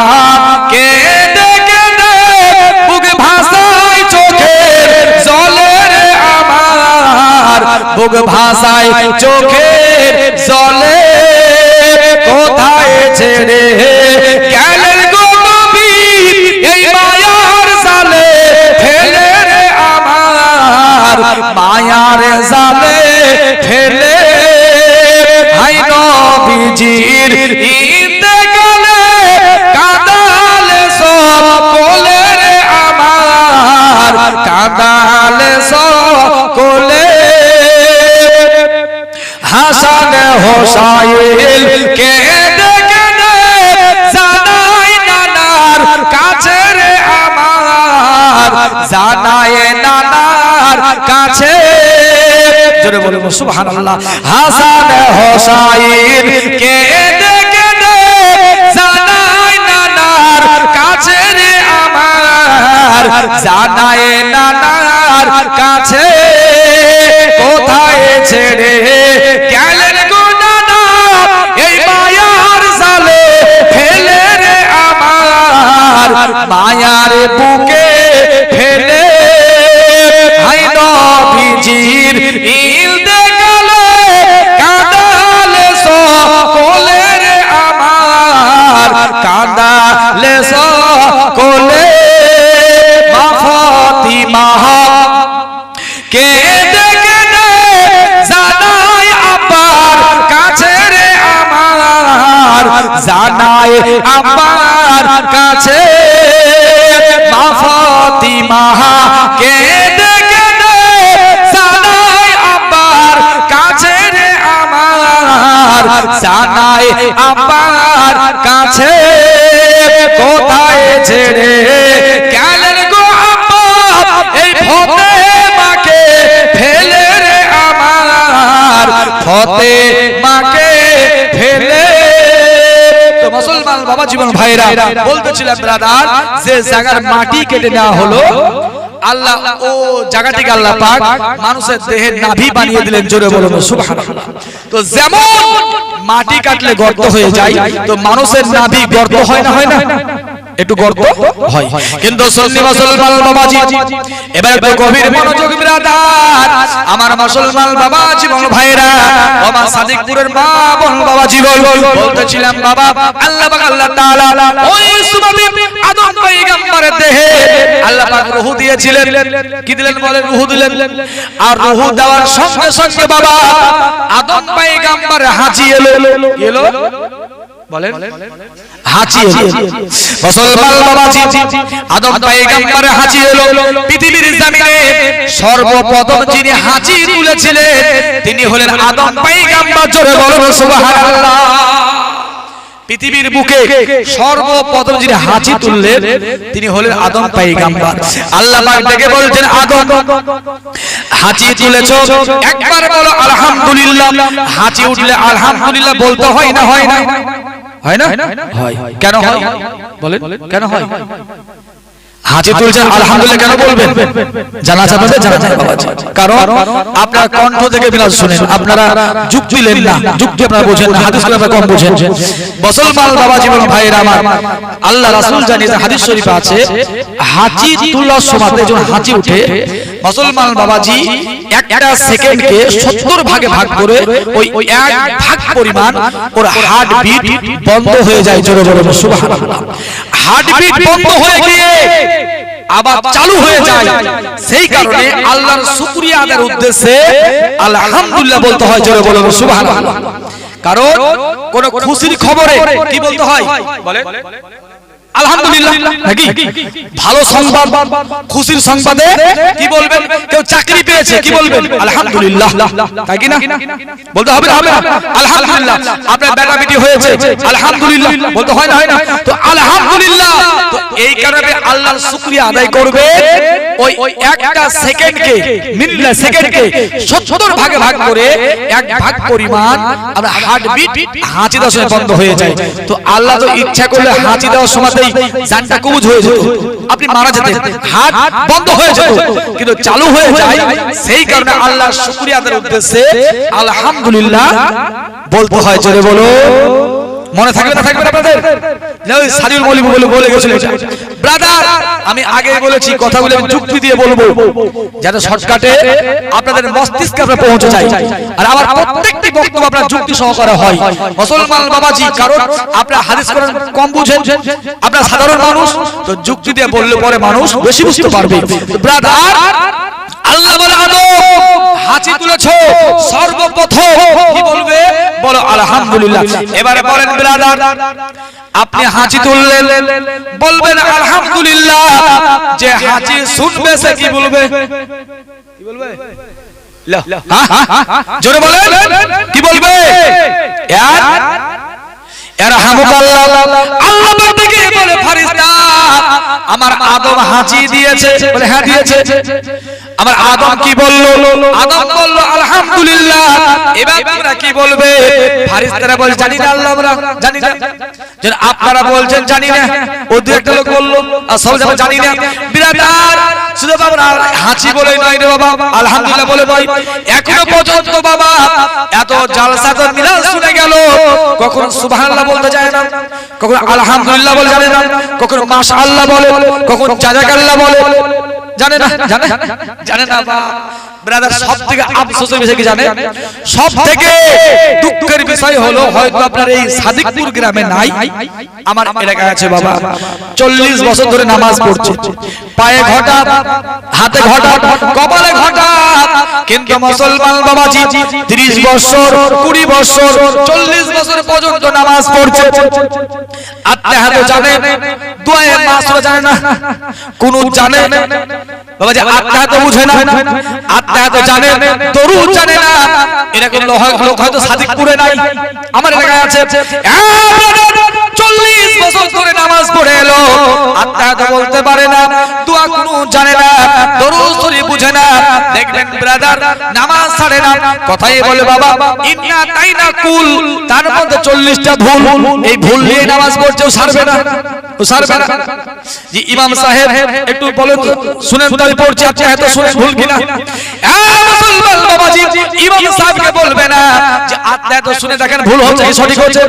কেঁদে কেঁদে বুক ভাসায় চোখের জলে রে আমার, বুক ভাসায় চোখের জলে। কোথায় ছেড়ে গেলেন গো নবী এই মায়ার জালে ফেলে রে আমার, মায়ার জালে ফেলে, হায় নবীজির ইন্তেকালে কাঁদালে সকলে রে আমার, কাঁদালে সকলে। হাসান হোসাইন কেঁদে কেঁদে জানাই নানার কাছে রে আমার, জানাই নানার কাছে। জোরে বলুন সুবহানাল্লাহ। হাসান হোসাইন কেঁদে কেঁদে জানাই নানার কাছে রে আমার, জানাই নানার কাছে। কোথায় ছেড়ে গেলেন গো নানা এই মায়ার জালে ফেলে রে আমার, মায়ার বুকে ফেলে, হায় নবীজির ইলতেকালে কাঁদালে সকলে রে আমার, কাঁদালে সকলে। মা ফাতিমা কেঁদে কেঁদে জানাই আব্বার কাছে রে আমার, জানাই আব্বার কাছে। মা ফাতিমা কেঁদে কেঁদে জানাই আব্বার কাছে রে আমার, জানাই আব্বার কাছে। কোথায় ছেড়ে গেলেন গো আব্বা এই ফাতেমাকে ফেলে রে আমার, ফাতেমাকে ফেলে। তো মুসলমান বাবা জীবন ভাইরা বলতেছিলাম ব্রাদার, যে জায়গার মাটি কেটে নেওয়া হলো আল্লাহ, ও জায়গাটিকে আল্লাহ পাক মানুষের দেহের নাভি বানিয়ে দিলেন। জোরে বলুন সুবহানাল্লাহ। তো যেমন মাটি কাটলে গর্ত হয়ে যায়, তো মানুষের নাভি গর্ত হয় না, হয় না? একটু গর্ত হয়। কিন্তু সুন্নি মুসলমান বাবাজি এবার একটু গভীর মনোযোগ ব্রাদার, আমার মুসলমান বাবা জীবন ভাইরা, আমার সাদিকপুরের মা বোন বাবা জীবন বলতেছিলাম বাবা, আল্লাহ পাক আল্লাহ তাআলা ওই সুমাতে আদম পয়গম্বরের দেহে আল্লাহ পাক রূহ দিয়েছিলেন। কি দিলেন বলেন? রূহ দিলেন। আর রূহ দেওয়ার সঙ্গে সঙ্গে বাবা আদম পয়গম্বর হাজি এলো, বলেন হাঁচি মুসলমান বাবাজি আদম পয়গম্বরের হাঁচি এলো পৃথিবীর জমিনে সর্বপ্রথম যিনি হাঁচি তুলেছিলেন তিনি হলেন আদম পয়গম্বর। জোরে বলুন সুবহানাল্লাহ। পৃথিবীর বুকে সর্বপ্রথম যিনি হাঁচি তুললেন তিনি হলেন আদম পয়গম্বর। আল্লাহ পাক ডেকে বলছেন আদম হাঁচি তুলেছো একবার বলো আলহামদুলিল্লাহ। হাঁচি উঠলে আলহামদুলিল্লাহ বলতে হয় না হয় না হয় না হয়। কেন হয় বলেন কেন হয়? হাঁচি তুলছেন আলহামদুলিল্লাহ কেন বলবেন? জানা চাচ্ছে জানা চাই বাবাজি। কারণ আপনারা কণ্ঠ থেকে বিলাস শুনেন, আপনারা যুক্তি নেন না, যুক্তি আপনারা বোঝেন না, হাদিস করে আপনারা কম বোঝেন। মুসলমান বাবাজি এবং ভাইয়েরা আমার, আল্লাহ রাসূল জানিয়েছেন হাদিস শরীফে আছে হাঁচি তোলার সময় যখন হাঁচি উঠে মুসলমান বাবাজি একটা সেকেন্ডকে 70 ভাগে ভাগ করে ওই এক ভাগ পরিমাণ ওর হার্ট বিট বন্ধ হয়ে যায়। জোরে বলুন সুবহানাল্লাহ। হার্ট বিট বন্ধ হয়ে গিয়ে আবার চালু হয়ে যায়। সেই কারণে আল্লাহর শুকরিয়া আদায়ের উদ্দেশ্যে আলহামদুলিল্লাহ বলতে হয়। জোরে বলুন সুবহানাল্লাহ। কারণ কোন খুশির খবরে কি বলতে হয় বলেন আলহামদুলিল্লাহ নাকি? ভালো সংবাদ খুশির সংবাদে কি বলবেন? কেউ চাকরি পেয়েছে কি বলবেন? আলহামদুলিল্লাহ, তাই কি না? বলতে হবে না হবে না? আলহামদুলিল্লাহ। আপনার বেটা বেটি হয়েছে আলহামদুলিল্লাহ বলতে হয় না হয় না? তো আলহামদুলিল্লাহ। তো এই কারণে আল্লাহর শুকরিয়া আদায় করবে ওই একটা সেকেন্ডকে মিনিট সেকেন্ডকে 70 ভাগে ভাগ করে এক ভাগ পরিমাণ আমরা হার্ট বিট হাঁচি দেওয়ার সময় বন্ধ হয়ে যায়। তো আল্লাহ তো ইচ্ছা করলে হাঁচি দেওয়ার সময় জানটা কবুজ হয়ে যেত, আপনি মারা যেতেন, হাত বন্ধ হয়ে যেত, কিন্তু চালু হয়ে যায়। সেই কারণে আল্লাহর শুকরিয়া আদায়ের উদ্দেশ্যে আলহামদুলিল্লাহ বলতে হয়। জোরে বলো। মনে থাকবে না থাকবে আপনাদের? সাদিউল মৌলভী বলে গেছিল ব্রাদার, আমি আগে বলেছি কথাগুলো আমি যুক্তি দিয়ে বলবো যাতে শর্টকাটে আপনাদের মস্তিষ্কে আপনারা পৌঁছে যায়। আর আমার প্রত্যেকটি বক্তব্য আপনার যুক্তি সহকারে হয়। মুসলমান বাবাজি, কারণ আপনারা হাদিস কোরআন কম বুঝেন, আপনারা সাধারণ মানুষ, তো যুক্তি দিয়ে বললে পরে মানুষ বেশি বুঝতে পারবে। ব্রাদার, আল্লাহ বলে আদম হাঁচি তুলেছো সর্বপ্রথম কি বলবে? বলো আলহামদুলিল্লাহ। এবারে বলেন ব্রাদার, আপনি হাঁচি তুললেন বলবেন আলহামদুলিল্লাহ, যে হাঁচি শুনবে সে কি বলবে? কি বলবে? জোরে বলেন কি বলবে? আল্লাহ থেকে বলে ফেরেশতা আমার আদম হাঁচি দিয়েছে, বলে হ্যাঁ দিয়েছে। আমার আদম কি বললো? আদম বলল আলহামদুলিল্লাহ। এবার তোমরা কি বলবে? ফেরেশতারা বলে জানি না আল্লাহ, আমরা জানি না। যেন আপনারা বলছেন জানি না, ও দুই একটা লোক বললো আর সব জানি না। বিরাদার, শুধু বাবা হাঁচি বলেই নয় রে বাবা, আলহামদুলিল্লাহ বলে নয়। এখনো পর্যন্ত বাবা এত জালসা তো মিলাদ শুনে গেল, কখনো সুবহানাল্লাহ বলতে যায় না, কখনো আলহামদুলিল্লাহ বলে জানে না, কখনো মাশাআল্লাহ বলে, কখনো জাযাকাল্লাহ বলে, জানে না জানে না বা ব্রাদার। সব থেকে আফসোসের বিষয় কি জানেন? সব থেকে দুঃখের বিষয় হলো হয়তো আপনার এই সাদিকপুর গ্রামে নাই, আমার এলাকায় আছে বাবা। 40 বছর ধরে নামাজ পড়ছে, পায়ে ঘটা, হাতে ঘটা, কপালে ঘটা, কিন্তু মুসলমান বাবাজি 30 বছর 20 বছর 40 বছর পর্যন্ত নামাজ পড়ছে। আত্মাহাত জানে, দোয়া মাসুরা জানে না, কুনুত জানে বাবাজি, আত্মাহাত বুঝে না, আত্মাহাত জানে, দরুদ জানে না। এরকম লোক হয়তো সাদিকপুরে নাই, আমার এলাকায় আছে। 40 বছর ধরে নামাজ পড়ে এলো, আত্মাহাত বলতে পারে না, দোয়া কুনুত জানে না, দরুদ শরীফ বুঝে না। দেখবেন ব্রাদার নামাজ ছাড়ে না, কথাই বলে বাবা ইন্না তাইনা কুল, তার মধ্যে 40টা ভুল। এই ভুল নিয়ে নামাজ পড়ছে, ও সারবে না, ও সারবে না। জি ইমাম সাহেব একটু বলেন তো, শুনেন তো আমি পড়ছি, আপনি এত শুনে ভুল কিনা? মুসলমান বাবাজি, ইমাম সাহেবকে বলবে না যে আপনি এত শুনে দেখেন ভুল হচ্ছে কি সঠিক হচ্ছে।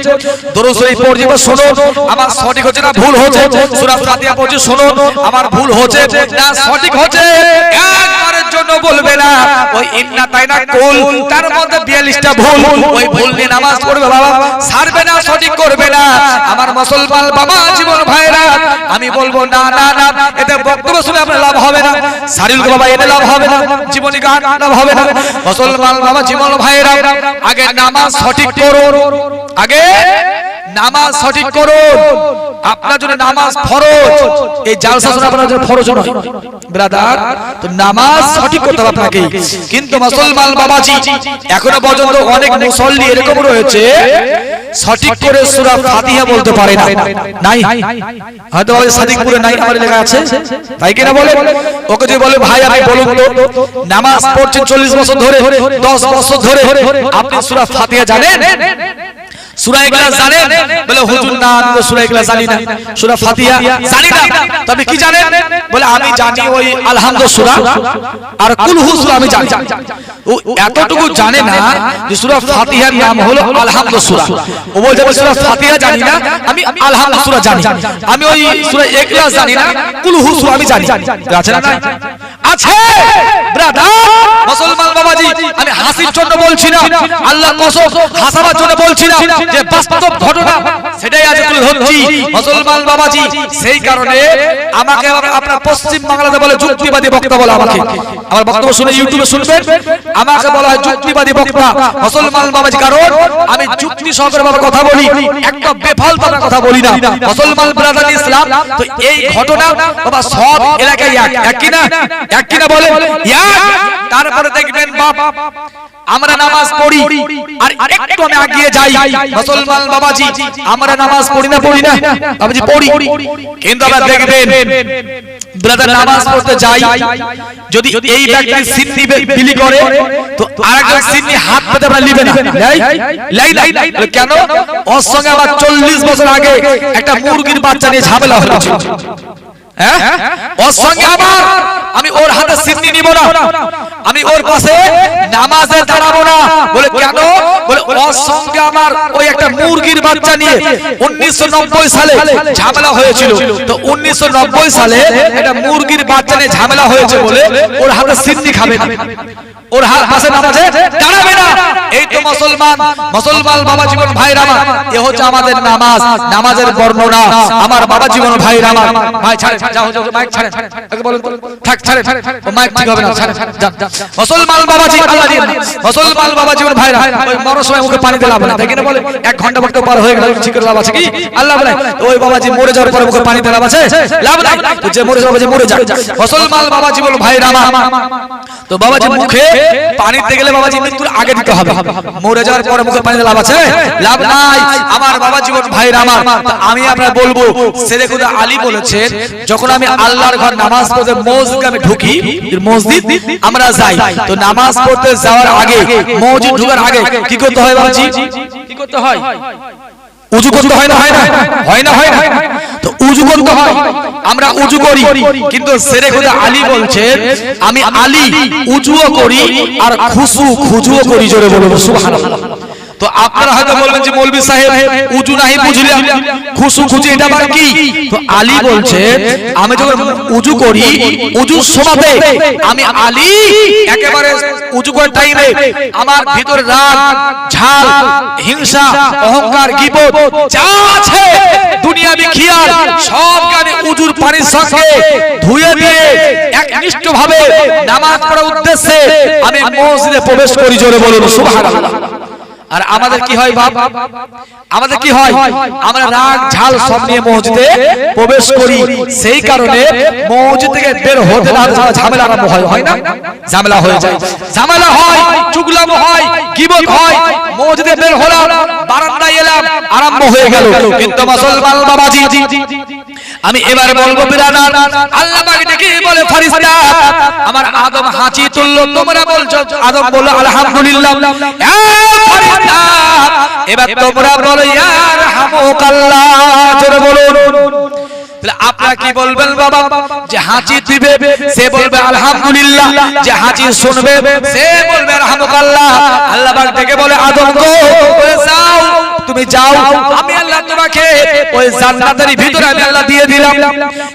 দরুদ শরীফ পড়ছি তো শোনো, আমার সঠিক হচ্ছে না ভুল হচ্ছে। সূরা ফাতিহা পড়ছি, শোনো আমার ভুল হচ্ছে না সঠিক হচ্ছে। একবারের জন্য বলবে না ওই ইন্না তাইনা কুল, তার মধ্যে 42টা ভুল, ওই ভুল নিয়ে নামাজ পড়বে বাবা, সারবে না, সঠিক করবে না। আমার মুসলমান বাবা জীবন ভাইরা, আমি বলবো না না না, এতে বক্তব্য শুনে আপনার লাভ হবে না, শারীরিক বাবা এতে লাভ হবে না, জীবনী গান লাভ হবে না। মুসলমান বাবা জীবন ভাইরা, আগে নামাজ সঠিক করো, আগে নামাজ সঠিক করুন। আপনার জন্য নামাজ ফরজ, এই জালসা শোনা আপনার জন্য ফরজ নয় ব্রাদার। তো নামাজ সঠিক করতে হবে আপনাকে। কিন্তু মুসলমান বাবাজি এখনো পর্যন্ত অনেক মুসল্লি এরকম রয়েছে সঠিক করে সূরা ফাতিহা বলতে পারে না। নাই হয়তো বলে সাদিকপুরে নাই, আমার লেখা আছে, তাই কিনা বলে। ওকে যে বলে ভাই আমি বলুন তো নামাজ পড়ছেন 40 বছর ধরে, 10 বছর ধরে, আপনি সূরা ফাতিহা জানেন? সূরা ইখলাস জানেন? বলে হুজুর না আমি তো সূরা ইখলাস জানি না, সূরা ফাতিহা জানি না। তবে কি জানেন? বলে আমি জানি ওই আলহামদু সূরা আর কুল হু সূরা আমি জানি। ও এতটুকু জানে না যে সূরা ফাতিহার নাম হলো আলহামদু সূরা। ও বলে আমি সূরা ফাতিহা জানি না, আমি আলহামদু সূরা জানি। আমি ওই সূরা ইখলাস জানি না, কুল হু সূরা আমি জানি। আছে না? আছে ব্রাদার। মুসলমান বাবাজি আমি হাসির জন্য বলছি না, আল্লাহর কসম হাসাবার জন্য বলছি না, যে বাস্তব ঘটনা সেটাই আজ তুলে ধরছি মুসলমান বাবাজি। সেই কারণে আমাকে আপনার পশ্চিম বাংলাতে বলে যুক্তিবাদী বক্তা বলে। আমাকে আমার বক্তব্য শুনে ইউটিউবে শুনবেন, আমাকে বলা হয় যুক্তিবাদী বক্তা মুসলমান বাবাজি। কারণ আমি যুক্তি সহকারে ভাবে কথা বলি, একটা বেফালতু কথা বলি না। মুসলমান ব্রাদার ইসলাম তো এই ঘটনা বাবা সব এলাকায় এক কিনা, এক কিনা বলে এক। তারপরে দেখবেন বাপ আমরা নামাজ পড়ি, আর একটু আমি এগিয়ে যাই মুসলমান বাবাজি আমরা নামাজ পড়ি না বাবাজি পড়ি। কিন্তু আমরা দেখবেন ব্রাদার নামাজ পড়তে যাই, যদি এই ব্যক্তি সিন্নি বিলি করে তো আরেকজন সিন্নি হাত পেতে আমরা নিবে না, লাই কেন? ওর সঙ্গে আমার 40 বছর আগে একটা মুরগির বাচ্চা নিয়ে ঝামেলা হয়েছিল। ওর সঙ্গে আমার আমি ওর হাতে সিন্নি নিব না, আমি ওর পাশে নামাজে দাঁড়াবো না। বলে কেন? বলে ওর সঙ্গে আমার ওই একটা মুরগির বাচ্চা নিয়ে 1990 সালে ঝামেলা হয়েছিল। তো 1990 সালে একটা মুরগির বাচ্চা নিয়ে ঝামেলা হয়েছে বলে ওর হাতে সিন্নি খাবে না, ওর পাশে নামাজে দাঁড়াবে না। এই তো মুসলমান বাবা জীবন ভাইরা আমার, এ হচ্ছে আমাদের নামাজ, নামাজের বর্ণনা। আমার বাবা জীবন ভাইরা আমার, ভাই ছাড়ে যাও মাইক ছাড়ে, আগে বলুন থাক ছাড়ে, ও মাইক ঠিক হবে না, ছাড়ে যান। মুসলমান বাবাজি আল্লাহ দিন, মুসলমান বাবা জীবন ভাইরা ওই মরার সময় মুখে পানি দিলাম না, দেখেন বলে 1 ঘন্টা বক্তব্য পার হয়ে গেল, ঠিক করে লাভ আছে কি? আল্লাহ বলে ওই বাবাজি মরে যাওয়ার পরে মুখে পানি দিলাম আছে, লাভ নাই। যে মরে যাবে, যে মরে যাক। মুসলমান বাবা জীবন ভাইরা আমার, তো বাবাজি মুখে পানি দিতে গেলে বাবাজি মৃত্যুর আগে দিতে হবে, মরে যাওয়ার পরে মুখে পানি দিলে লাভ আছে? লাভ নাই। আমার বাবা জীবন ভাইরা আমার, আমি আপনার বলবো সেরে খুদা আলী বলেছেন যখন আমি আল্লাহর ঘর নামাজ পড়তে মসজিদে আমি ঢুকি, মসজিদ আমরা যাই, তো নামাজ পড়তে যাওয়ার আগে মসজিদ ঢোকার আগে কি করতে হয় বাবাজি? কি করতে হয়? উযু করতে হয় না? হয় না? তো উযু করতে হয়, আমরা উযু করি। কিন্তু সেরে খুদা আলী বলছেন আমি আলী উযুও করি আর খুজুও করি। জোরে বলুন সুবহানাল্লাহ। তো আপনারা হয়তো বলবেন যে মৌলভী সাহেব উযু নাই বুঝলাম, খুশু এটা আবার কি? তো আলী বলছে আমি যখন উযু করি, উযুর সময়তে আমি আলী একেবারে উযু করার টাইমে আমার ভিতরে রাগ, ঝাল, হিংসা, অহংকার, গীবত যা আছে দুনিয়াবি খেয়াল সবকে আমি উযুর পানির সঙ্গে ধুয়ে দিয়ে একনিষ্ঠভাবে নামাজ পড়ার উদ্দেশ্যে আমি মসজিদে প্রবেশ করি। জোরে বলুন সুবহানাল্লাহ। আর আমাদের কি হয় বাপ? আমাদের কি হয়? আমরা রাগ ঝাল সব নিয়ে মসজিদে প্রবেশ করি। সেই কারণে মসজিদ থেকে বের হতে না ঝামেলা আরম্ভ হয় না? ঝামেলা হয়ে যায়, ঝামেলা হয়, চুগলামো হয়, গীবত হয়। মসজিদে বের হলাম, বারান্দায় এলাম, আরম্ভ হয়ে গেল। কিন্তু মুসলমান বাবাজি আমি এবার বলবো বিরাদার, আল্লাহ পাক ডেকে বলে ফেরেশতা আমার আদম হাঁচি তুললো, তোমরা বলছো আদম বলল আলহামদুলিল্লাহ। ফেরেশতা এবার তোমরা বলো ইয়া রাহমুকাল্লাহ। জোরে বলুন। তাহলে আপনারা কি বলবেন বাবা? যে হাঁচি দিবে সে বলবে আলহামদুলিল্লাহ, যে হাঁচি শুনবে সে বলবে রাহমুকাল্লাহ। আল্লাহ পাক ডেকে বলে আদম গো যাও, তুমি যাও, আমি আল্লাহ তোমাকে ওই জান্নাতের ভিতরে আমি আল্লাহ দিয়ে দিলাম।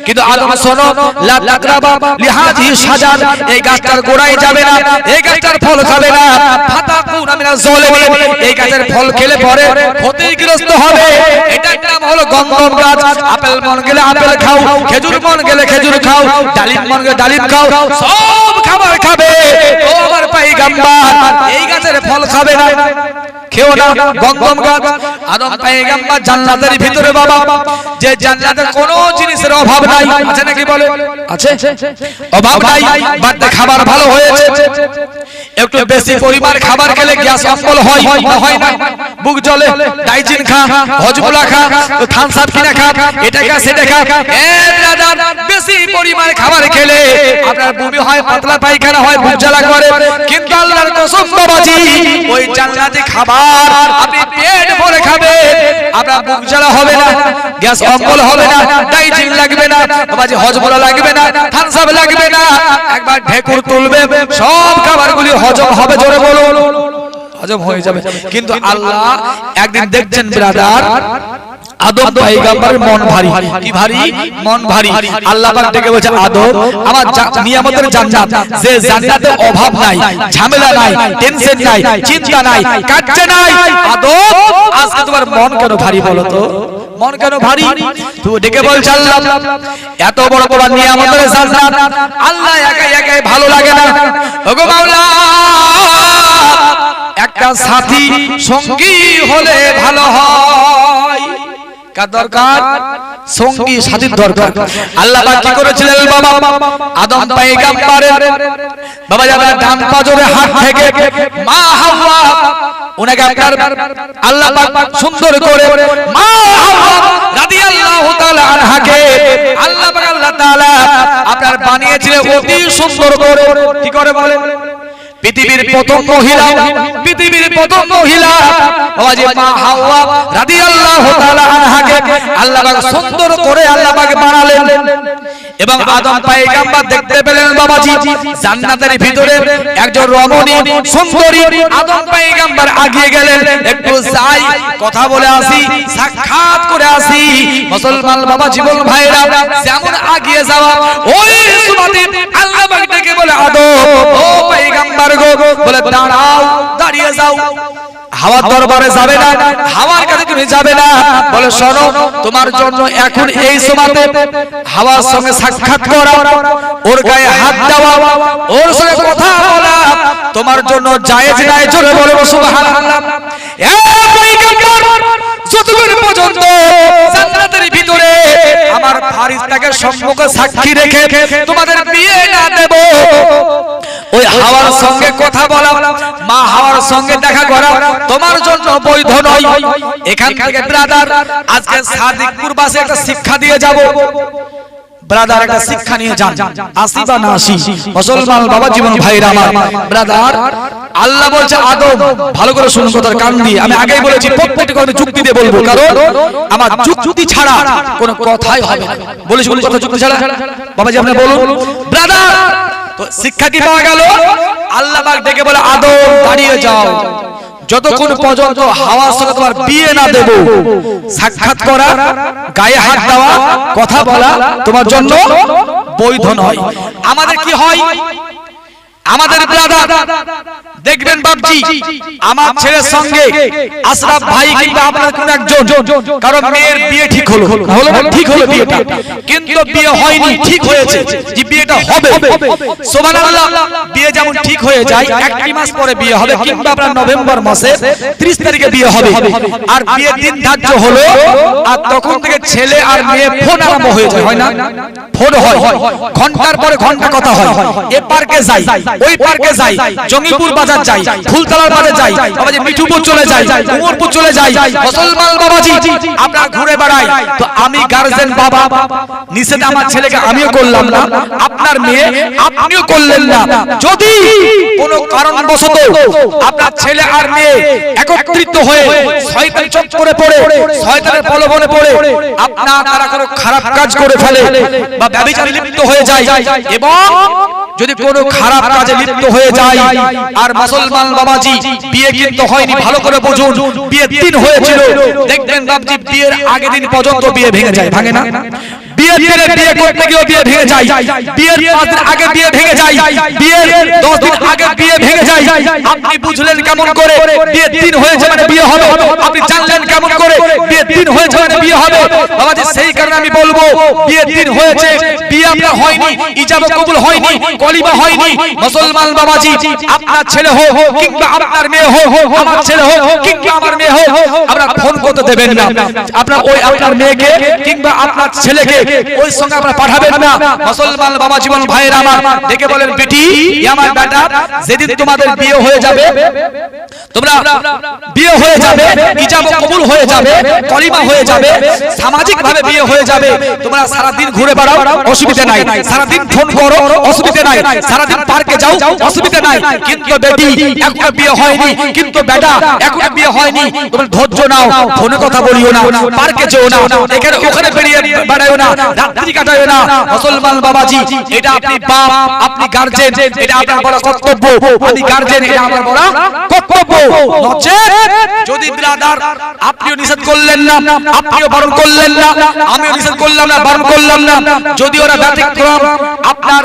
কিন্তু আদম শোনো, লা তাকরাবা লিহাযি শাজার, এই গাছটার গোড়ায় যাবে না, এই গাছটার ফল খাবে না, ফাতাকুনা মিনাজ জালিমিন, এই গাছের ফল খেলে পরে ক্ষতিগ্রস্ত হবে। এটার নাম হলো গন্ধম গাছ। আপেল মন গেলে আপেল খাও, খেজুর মন গেলে খেজুর খাও, ডালিম মন গেলে ডালিম খাও, সব খাবার খাবে। ও আমার পয়গম্বর এই গাছের ফল খাবে না, খেও না গন্ধম গাছ। আদম পয়গম্বর জান্নাতের ভিতরে বাবা, যে জান্নাতে কোনো জিনিসের অভাব নাই, আছে নাকি বলে? আছে, অভাব নাই। বাড়িতে খাবার ভালো হয়েছে, একটু বেশি পরিমাণ খাবার খেলে গ্যাস অম্বল হয় না হয় না? বুক জ্বলে, ডাইজিন খা, হজমুলা খা, থামস আপ কিনে খা, এটা খা সেটা খা। এ ব্রাদার, বেশি পরিমাণ খাবার খেলে আপনার বমি হয়, পাতলা পায়খানা হয়, বুক জ্বালা করে। কিন্তু আল্লাহর কসম বাবাজি, ওই জান্নাতি খাবার আপনি পেট ভরে খাবেন, আপনার বুক জ্বালা হবে না, গ্যাস অম্বল হবে না, ডাইজিন লাগবে না বাবাজি, হজমুলা লাগবে না, থামস আপ লাগবে না। একবার ঢেকুর তুলবে, সব খাবারগুলি হজম হবে। জোরে বলুন, হজম হয়ে যাবে। কিন্তু আল্লাহ একদিন দেখছেন ব্রাদার, আদম পয়গম্বরের মন ভারী। কি ভারী? মন ভারী। আল্লাহ পাক ডেকে বলছে, আদম আমার নিয়ামতের জান্নাত, যে জান্নাতে অভাব নাই, ঝামেলা নাই, টেনশন নাই, চিন্তা নাই, কাটছে নাই, আদম আজকে তোমার মন কেন ভারী বলো তো? মন কেন ভারী? তুই ডেকে বলছ আল্লাহ এত বড় বড় নিয়ামতের জান্নাত আল্লাহ একাই একাই ভালো লাগে না। ওগো মাওলা, একটা সাথী সঙ্গী হলে ভালো হয়। কার দরকার? সঙ্গী সাথীর দরকার। আল্লাহ পাক কি করেছিলেন বাবা? আদম পয়গম্বরের বাবা যারা ডান পাজরে হাত থেকে মা হাওয়া, ওনাকে আপনার আল্লাহ পাক সুন্দর করে মা হাওয়া রাদিয়াল্লাহু তাআলা আনহাকে আল্লাহ পাক আল্লাহ তাআলা আপনার বানিয়েছিলেন অতি সুন্দর করে। কি করে বলেন? পৃথিবীর প্রথম মহিলা, পৃথিবীর প্রথম মহিলা বাবাজি মা হাওয়া রাদিয়াল্লাহু তাআলা আনহাকে আল্লাহ পাক সুন্দর করে আল্লাহ পাক বানালেন। এবং আদম পয়গম্বর দেখতে পেলেন বাবাজি জান্নাতের ভিতরে একজন রমণী সুন্দরী। আদম পয়গম্বর আগিয়ে গেলেন, একটু যাই কথা বলে আসি, সাক্ষাৎ করে আসি। মুসলমান বাবা জীবন ভাইরা, যেমন আগিয়ে যাওয়া ওই সুমাতে আল্লাহ পাক ডেকে বলে, আদম ও পয়গম্বর গো, বলে দাঁড়াও, দাঁড়িয়ে যাও। হাওয়ার দরবারে যাবে না, হাওয়ার কাছে তুমি যাবে না। বলে শোনো, তোমার জন্য এখন এই সময়তে হাওয়ার সঙ্গে সাক্ষাৎ করা, ওর গায়ে হাত দেওয়া, ওর সঙ্গে কথা বলা তোমার জন্য জায়েজ নাই। জোরে বলে সুবহানাল্লাহ। এ পয়গম্বর, যতক্ষণ পর্যন্ত জান্নাতের ভিতরে আমার ফারিস্তাকে সম্মুখে সাক্ষী রেখে তোমাদের বিয়ে না দেব, ওই হাওয়ার সঙ্গে কথা বলা, মা হাওয়ার সঙ্গে দেখা করা তোমার জন্য বৈধ নয়। এখান থেকে ব্রাদার আজকে সাদিকপুর বাসে একটা শিক্ষা দিয়ে যাব। ব্রাদার একটা শিক্ষা নিয়ে যান, আসি বা না আসি মুসলমান বাবা জীবন ভাইরা আমার। ব্রাদার আল্লাহ বলছে আদম, ভালো করে শুনুন কথার কান দিয়ে। আমি আগেই বলেছি প্রত্যেকটি কথা যুক্তি দিয়ে বলবো, কারণ আমার যুক্তি ছাড়া কোনো কথাই হবে না। বলেছি কোনো কথা যুক্তি ছাড়া? বাবাজি আপনি বলুন। ব্রাদার তো শিক্ষা কি পাওয়া গেল? আল্লাহ পাক ডেকে বলে, আদম দাঁড়িয়ে যাও, যতক্ষণ পর্যন্ত হাওয়ার সঙ্গে তোমার বিয়ে না দেব, সাক্ষাৎ করা, গায়ে হাত দেওয়া, কথা বলা তোমার জন্য বৈধ নয়। আমাদের কি হয়? আমাদের ব্রাদার দেখবেন বাপজি, আমার ছেলের সঙ্গে আশরাফ ভাই কিংবা আপনার কোন একজন, কারণ মেয়ের বিয়ে ঠিক হলো, হলো না? ঠিক হলো বিয়েটা, কিন্তু বিয়ে হয়নি, ঠিক হয়েছে যে বিয়েটা হবে। সুবহানাল্লাহ। বিয়ে যেমন ঠিক হয়ে যায়, 1 মাস পরে বিয়ে হবে, কিংবা আপনার নভেম্বর মাসে 30 তারিখে বিয়ে হবে, আর বিয়ের দিন ধার্য হলো, আর তখন থেকে ছেলে আর মেয়ে ফোন আরম্ভ হয়ে যায়, হয় না? ফোন হয়, ঘন্টার পরে ঘন্টা কথা হয়। এ পার্কে যাই, ওই পার্কে যাই, জঙ্গিপুর বাজার যাই, ফুলতলার বাজার যাই, বাবাজি মিঠুপুর চলে যাই, উমরপুর চলে যাই। মুসলমান বাবাজি আমরা ঘুরে বেড়াই। তো আমি গার্জেন বাবা, নিষেধ আমার ছেলেকে আমিও করলাম না, আপনার মেয়ে আপনিও করলেন না। যদি কোনো কারণবশত আপনার ছেলে আর মেয়ে একত্রিত হয়ে শয়তান চক্করে পড়ে, শয়তানের প্রলোভনে পড়ে আপনার তারা কোনো খারাপ কাজ করে ফেলে বা ব্যভিচারে লিপ্ত হয়ে যায়, এবং যদি কোনো খারাপ কাজে লিপ্ত হয়ে যায়, আর মুসলমান বাবাজি বিয়ে কিন্তু হয়নি, ভালো করে বুঝুন, বিয়ের দিন হয়েছিল, দেখবেন বাবাজি বিয়ের আগের দিন পর্যন্ত বিয়ে ভেঙে যায়, ভাঙে না? বিয়ের দিনে বিয়ে করতে গিয়ে বিয়ে ভেঙে যায়, বিয়ের 5 দিন আগে বিয়ে ভেঙে যায়, বিয়ের 10 দিন আগে বিয়ে ভেঙে যায়। আপনি বুঝলেন কেমন করে? বিয়ের দিন হয়েছে মানে বিয়ে হবে, আপনি জানলেন কেমন করে? বিয়ের দিন হয়েছে মানে বিয়ে হবে বাবাজি। সেই কারণে আমি বলবো বিয়ের দিন হয়েছে, বিয়ে আপনার হয়নি, ইজাবা কবুল হয়নি, কলিমা হয়নি, মুসলমান বাবাজি আপনার ছেলে হোক কিংবা আপনার মেয়ে হোক, আমার ছেলে হোক কিংবা আমার মেয়ে হোক, আপনারা ফোন করতে দেবেন না। আপনার ওই আপনার মেয়েকে কিংবা আপনার ছেলেকে ওই সঙ্গে আপনারা পাঠাবেন না। মুসলমান বাবা জীবন ভাইয়েরা আমার, ডেকে বলেন বেটি আমার বেটা, যেদিন তোমাদের বিয়ে হয়ে যাবে, তোমরা বিয়ে হয়ে যাবে, ইজাবা কবুল হয়ে যাবে, কলিমা হয়ে যাবে, সামাজিক ভাবে বিয়ে হয়ে যাবে, তোমরা সারা দিন ঘুরে বেড়াও অসুবিধা নাই, সারা দিন ফোন করো অসুবিধা নাই, সারা দিন পার্কে যাও অসুবিধা নাই, কিন্তু বেটি এখনো বিয়ে হয়নি, কিন্তু বেটা এখনো বিয়ে হয়নি, তোমরা ধৈর্য নাও, ফোনে কথা বলিও না, পার্কে যেও না, এখানে ওখানে বেরিয়ে বেড়াও না, রাত্রি কাটাও না। মুসলমান বাবাজি এটা আপনি বাপ, আপনি গার্জেন, এটা আপনার বড় কর্তব্য, আপনি গার্জেন, এটা আপনার বড় কর্তব্য। নচেত যদি ব্রাদার আপনিও নিষেধ করলেন না, আপনিও বারণ করলেন না, আমিও নিষেধ করলাম না, বারণ করলাম না, যদি ওরা ব্যতিক্রম আপনার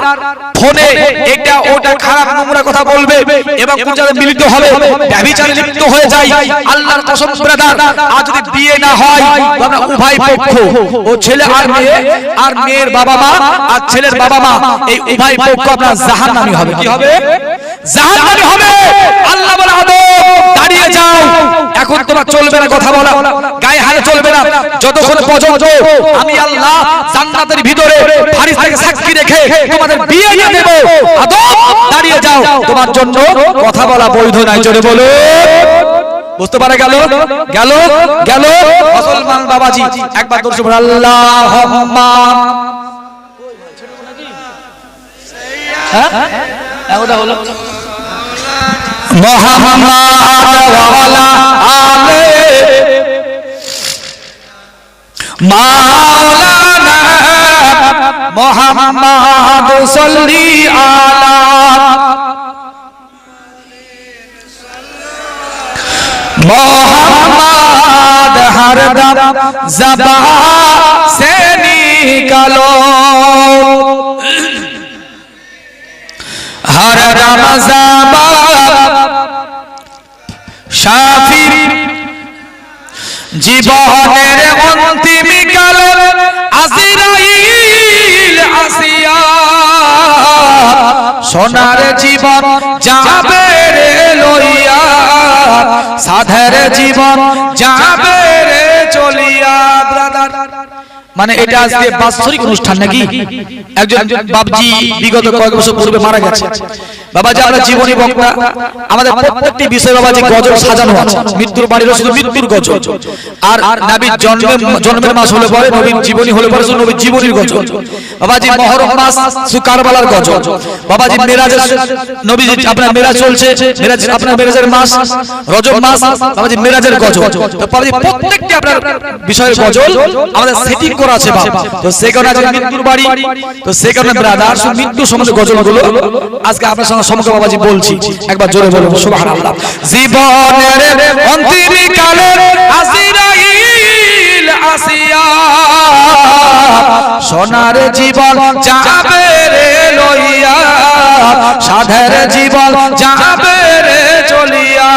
ফোনে এটা ওটা খারাপ নোংরা কথা বলবে এবং কোন জায়গায় মিলিত হবে, ব্যভিচারে লিপ্ত হয়ে যায়, আল্লাহর কসম ব্রাদার, আর যদি বিয়ে না হয় তবে উভয় পক্ষ, ও ছেলে আর মেয়ে, আর মেয়ের বাবা মা আর ছেলের বাবা মা, এই উভয় পক্ষ আপনার জাহান্নামী হবে। কি হবে? জাহান্নামী হবে। আল্লাহ বলে আদম দাঁড়িয়ে যাও, এখন তোমার চলবে না কথা বলা, গায়ে হাতে চলবে না, যতক্ষণ পর্যন্ত আমি আল্লাহ জান্নাতের ভিতরে ফারিস্তাকে সাক্ষী রেখে তোমাদের বিয়ে দিয়ে দেব। আদম দাঁড়িয়ে যাও, তোমার জন্য কথা বলা বৈধ নাই। জোরে বলো, বুঝতে পারা গেল? গেল গেল মুসলমান বাবাজি একবার দর্শক আল্লাহুম্মা, হ্যাঁ ওটা হলো মুহাম্মাদ ওয়ালা আলে মাওলানা মুহাম্মাদ সাল্লি আলা मोहम्मद हरदम ज़बां से निकालो, हरदम ज़बां शाफी জীবনের অন্তিম কালে আজরাইল আসিয়া, সোনার জীবন যাবে রে লইয়া, সাধের জীবন যাবে রে চলিয়া। ব্রাদার মানে এটা আজকে বাৎসরিক অনুষ্ঠান নাকি? একজন বাবজি বিগত কয়েক বছর পূর্বে মারা গেছে। বাবাজি আমরা জীবনী বক্তা, আমাদের প্রত্যেকটি বিষয় বাবাজি গজল সাজানো আছে। মৃত্যুর বাড়ির শুধু মৃত্যুর গজল, আর নবীর জন্মের মাস হলে পরে, নবীর জীবনী হলে পরে নবীর জীবনীর গজল। বাবাজি মহরম মাস কারবালার গজল, বাবাজি মেরাজের নবী আপনার মেরাজ চলছে, মেরাজ আপনার মেরাজের মাস রজব মাস, বাবাজি মেরাজের গজল। তো বাবাজি প্রত্যেকটি আপনার বিষয়ের গজল আমাদের সেটিং করা আছে বাবা। তো সেই কারণে আজকে মৃত্যুর বাড়ি, তো সেই কারণে ব্রাদার মৃত্যু সম্বন্ধে গজলগুলো আজকে আপনার সঙ্গে সমগ্র বাবাজি বলছি। একবার জোরে বলুন সুবহানাল্লাহ। জীবনের অন্তিম কালে আজরাইল আসিয়া, সোনার জীবন যাবে রে লইয়া, সাধের জীবন যাবে রে চলিয়া,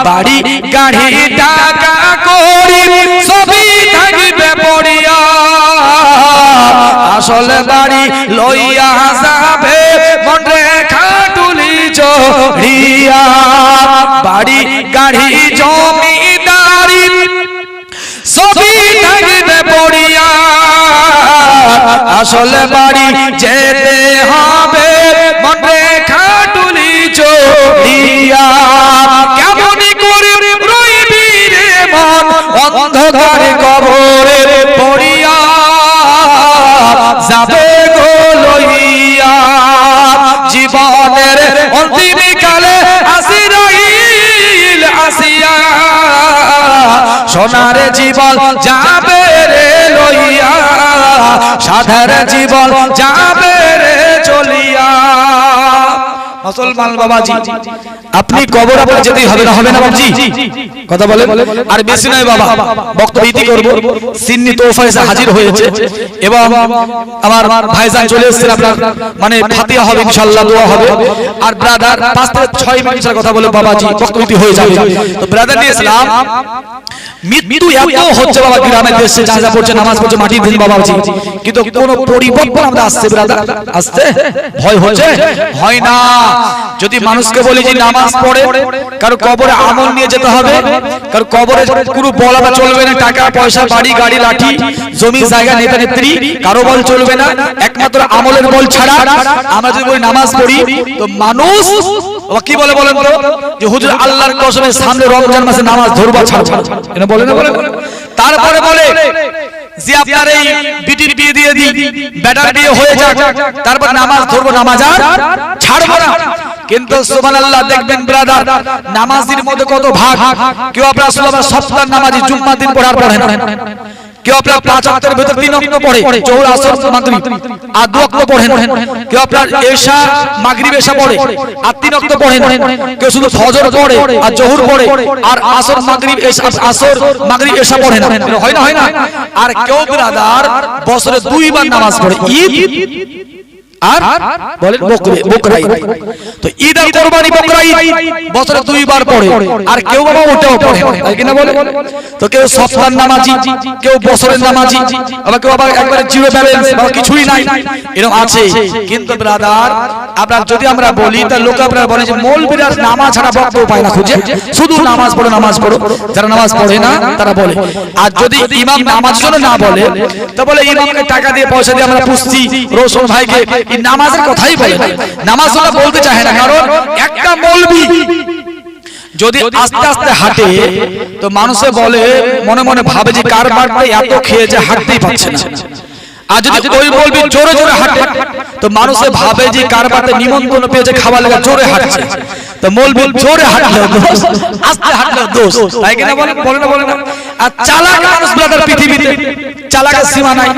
বাড়ি গাড়ি টাকা করি সবই থাকবে পড়িয়া, আসল বাড়ি লইয়া যাবে মন রেখা তুলি চড়িয়া, বাড়ি গাড়ি জমিদারি সবই থাকবে পড়িয়া, আসল বাড়ি যেতে হবে মন রেখা তুলি চড়িয়া, কেমন করে রইবি রে মন অন্ধকার কবরে পড়িয়া, যাবে গো লইয়া, জীবনের অন্তিম কালে আজরাইল আসিয়া, সোনার জীবন যাবে রে লইয়া, সাধের জীবন যাবে রে চলিয়া। মুসলমান বাবাজি, আপনি কবর আপনার যেতেই হবে না, হবে না বাবজি? কথা বলেন। আর বেশি নয় বাবা, বক্তব্য ইতি করব। সিন্নি তোফা এসে হাজির হয়েছে এবং আমার ভাইজান চলে এসেছেন। আপনার মানে ফাতিহা হবে ইনশাআল্লাহ, দোয়া হবে। আর ব্রাদার 5 থেকে 6 মিনিটের কথা বলে বাবাজি বক্তব্য ইতি হয়ে যাবে। তো ব্রাদার নিয়ে ইসলাম মৃত্যু এত হচ্ছে বাবা, গ্রামের দেশে যা যা পড়ছে, নামাজ পড়ছে, মাটির দিন বাবাজি, কিন্তু কোনো পরিবর্তন আমাদের আসছে ব্রাদার? আসছে? ভয় হচ্ছে? হয় না। যদি মানুষকে বলি যে নামাজ পড়ে, কারো কবরে আমল নিয়ে যেতে হবে, কারো কবরে কোনো বলাটা চলবে না, টাকা পয়সা বাড়ি গাড়ি লাঠি জমি জায়গা নেতা নেত্রী কারো বল চলবে না, একমাত্র আমলের বল ছাড়া। আমরা যদি বলি নামাজ পড়ি, তো মানুষ কি বলে বলেন তো, যে হুজুর আল্লাহর কসমের সামনে রমজান মাসে নামাজ ধরবা ছাড়বা, এটা বলে না? বলে। তারপরে বলে যে আপনার এই বিটির বিয়ে দিয়ে দিই, বেটার বিয়ে হয়ে যাক, তারপর নামাজ ধরবো, নামাজ আর ছাড়বো না। কিন্তু সুবহানাল্লাহ, দেখবেন ব্রাদার, নামাজের মধ্যে কত ভাগ। কেউ আপনার সপ্তাহ নামাজি জুম্মার দিন পড়ার পড়ে না, কেউ আপনার 5 ওয়াক্তের ভিতর 3 ওয়াক্ত পড়ে, জোহর আসর মাগরিব আর 2 ওয়াক্ত পড়ে না। কেউ আপনার এশা মাগরিব এশা পড়ে আর 3 ওয়াক্ত পড়ে না। কেউ শুধু ফজর পড়ে আর জোহর পড়ে আর আসর মাগরিব এশা, আসর মাগরিব এশা পড়ে না। হয় না? হয় না? আর কেউ ব্রাদার বছরে 2 বার নামাজ পড়ে, ঈদ আর বলেন বকরা ঈদ। তো ঈদ আর কুরবানি বকরা ঈদ বছরে 2 বার পড়ে, আর কেউ বাবা ওটাও পড়ে, তাই কি না বলে? তো কেউ সপ্তাহের নামাজি, কেউ বছরের নামাজি, আবার কেউ আবার একবারে জিরো ব্যালেন্স বা কিছুই নাই, এরকম আছে। কিন্তু ব্রাদার আপনার যদি আমরা বলি, তার লোক আপনারা বলে যে মৌলবীরা নামাজ ছাড়া বক্তব্য পায় না, খুঁজে শুধু নামাজ পড়ো নামাজ পড়ো। যারা নামাজ পড়ে না তারা বলে। আর যদি ইমাম নামাজ জন্য না বলে, তো বলে ইমামকে টাকা দিয়ে পয়সা দিয়ে আমরা পুষছি রোশন ভাইকে, নামাজের কথাই বলে না, নামাজ ওরা বলতে চায় না। কারণ একটা মৌলবী যদি আস্তে আস্তে হাঁটে, তো মানুষে বলে, মনে মনে ভাবে যে কার বাড়তে এত খেয়েছে হাঁটতেই পারছে না। আর যদি ওই বলবি জোরে জোরে হাঁটে, তো মানুষে ভাবে যে কার বাড়তে নিমন্ত্রণ পেয়েছে খাবার লাগা জোরে হাঁটছে। তো বলবি জোরে হাঁটলেও দোষ, আস্তে হাঁটলেও দোষ, তাই কিনা বলে? বলে না? বলে না? আর চালাক মানুষ ব্রাদার পৃথিবীতে, চালাকের সীমা নাই।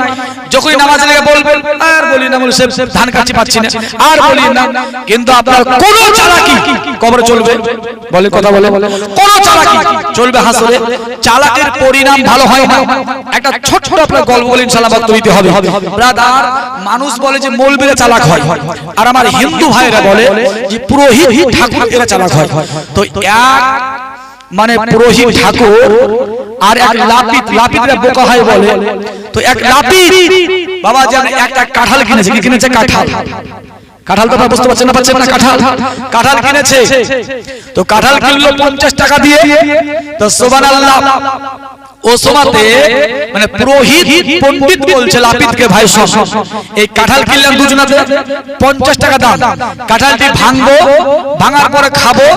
যখনই নামাজ লেগে বলবেন আর বলি না, বলে সে ধান কাটতে পাচ্ছি না আর বলি না। কিন্তু আপনার কোন চালাকি কবরে চলবে? বলে কথা বলে, কোন চালাকি চলবে হাসরে? চালাকের পরিণাম ভালো হয় না। একটা ছোট আপনার গল্প বলে ইনশাআল্লাহ বক্তব্য দিতে হবে। ব্রাদার মানুষ বলে যে মৌলবীরা চালাক হয়, আর আমার হিন্দু ভাইরা বলে যে পুরোহিত ঠাকুর এরা চালাক হয়। তো এক মানে পুরোহিত ঠাকুর আর এক লাপিত, লাপিতরা বোকা হয় বলে। তো এক লাপিত বাবা যেন একটা কাঁঠাল কিনেছে, কি কিনেছে? কাঁঠাল। কাঁঠাল তো বুঝতে পারছেন না? পাচ্ছেন না? কাঁঠাল কিনেছে। তো কাঁঠাল কিনলো 50 টাকা দিয়ে। তো সুবহানাল্লাহ, ও সময়তে মানে পুরোহিত পণ্ডিত বলছে লাপিতকে, ভাই সব এই কাঁঠাল কিনলাম দুজনাতে 50 টাকা দাম, কাঁঠালটি ভাঙবো, ভাঙার পরে খাবো,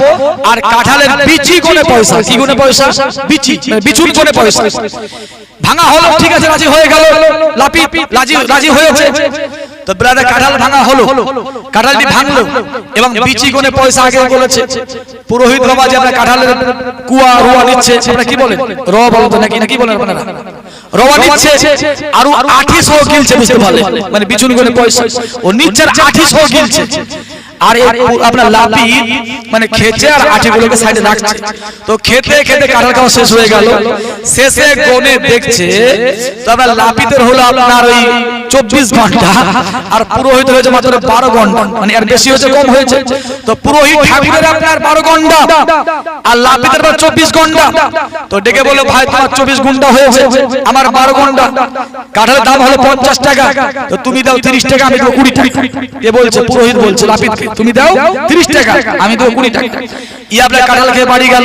আর কাঁঠালের বিচি কোনে পয়সা। কি কোনে পয়সা? বিচি, বিচুন কোনে পয়সা। ভাঙা হলো, ঠিক আছে, রাজি হয়ে গেল লাপিত, রাজি হয়েছে। তো ব্রাদার কাঁঠাল ভাঙা হলো, কাঁঠালটি ভাঙলো এবং বিচি কোনে পয়সা আগে বলেছে। পুরোহিত বাবা যে আপনার কাঁঠালের কুয়া রোয়া নিচ্ছে, আপনারা কি বলেন? রোয়া বলতো নাকি, না কি বলেন আপনারা? রোয়া নিচ্ছে আর 800 গিলছে, বুঝতে পারলেন? মানে বিচুন কোনে পয়সা ও নিচ্ছে 800 গিলছে। আর আপনার লাপিত মানে খেছে আর আঠিগুলোকে সাইডে রাখছে। তো খেতে খেতে কাঁঠাল খাওয়া শেষ হয়ে গেল। শেষে গনে দেখছে তো আপনার লাপিতের হলো আপনার ওই 24 ঘন্টা, আর পুরোহিত হয়েছে মাত্র 12 ঘন্টা, মানে আর বেশি হয়েছে কম হয়েছে। তো পুরোহিত ঠাকুরের আপনার 12 ঘন্টা আর লাপিতের 24 ঘন্টা। তো ডেকে বলল, ভাই তোমার 24 ঘন্টা হয়েছে, আমার 12 ঘন্টা। কাঁঠালের দাম হলো 50 টাকা, তো তুমি দাও 30 টাকা, আমি দেবো 20 টাকা। কে বলছে? পুরোহিত বলছে লাপিতকে, তুমি দাও 30 টাকা, আমি দেবো 20 টাকা। ই আপনার কাঁঠাল খেয়ে বাড়ি গেল।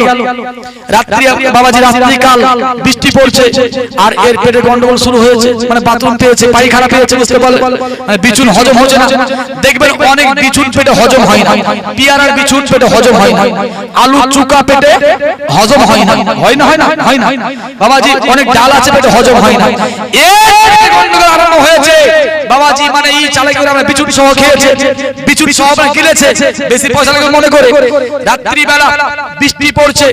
রাত্রি বাবাজি, রাত্রি কাল বৃষ্টি পড়ছে আর এর পেটে গন্ডগোল শুরু হয়েছে, মানে বাথরুম পেয়েছে, পায়খানা পেয়েছে, বুঝতে পারলেন? মানে বিচুন হজম হচ্ছে না। দেখবেন অনেক বিচুন পেটে হজম হয় না, পিয়ারার বিচুন পেটে হজম হয় না, আলু চুকা পেটে হজম হয় না। হয় না? হয় না? হয় না বাবাজি, অনেক ডাল আছে পেটে হজম হয় না। এর গন্ডগোল আরম্ভ হয়েছে বাবাজি, মানে এই চালাই করে আমরা বিচুনি সহ খেয়েছে, বিচুনি সহ আমরা গিলেছে, বেশি পয়সা লাগে মনে করে। রাত্রি বেলা বৃষ্টি পড়ছে,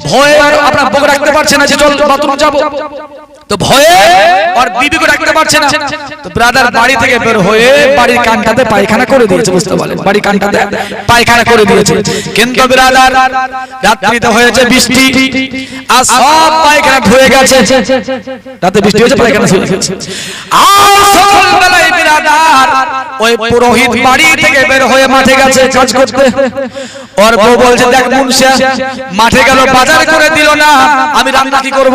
ভয়ে আর আপনার বুক রাখতে পারছে না যে চল বাথরুম যাবো। তো ভয়ে আর বিবিকে ডাকতে পারছে না। তো ব্রাদার বাড়ি থেকে বের হয়ে বাড়ির কানটাতে পায়খানা করে দিয়েছে, বুঝতে পারলেন, বাড়ির কানটাতে পায়খানা করে দিয়েছে। কিন্তু ব্রাদার রাত্রিতে হয়েছে বৃষ্টি আর সব পায়খানা ধুয়ে গেছে, রাতে বৃষ্টি হয়েছে পায়খানা ধুয়ে গেছে। আর সকালবেলায় ব্রাদার ওই পুরোহিত বাড়ি থেকে বের হয়ে মাঠে গেছে কাজ করতে। ওর বউ বলছে, দেখ মুনশা মাঠে গেল বাজার করে দিল না, আমি রান্না কি করব,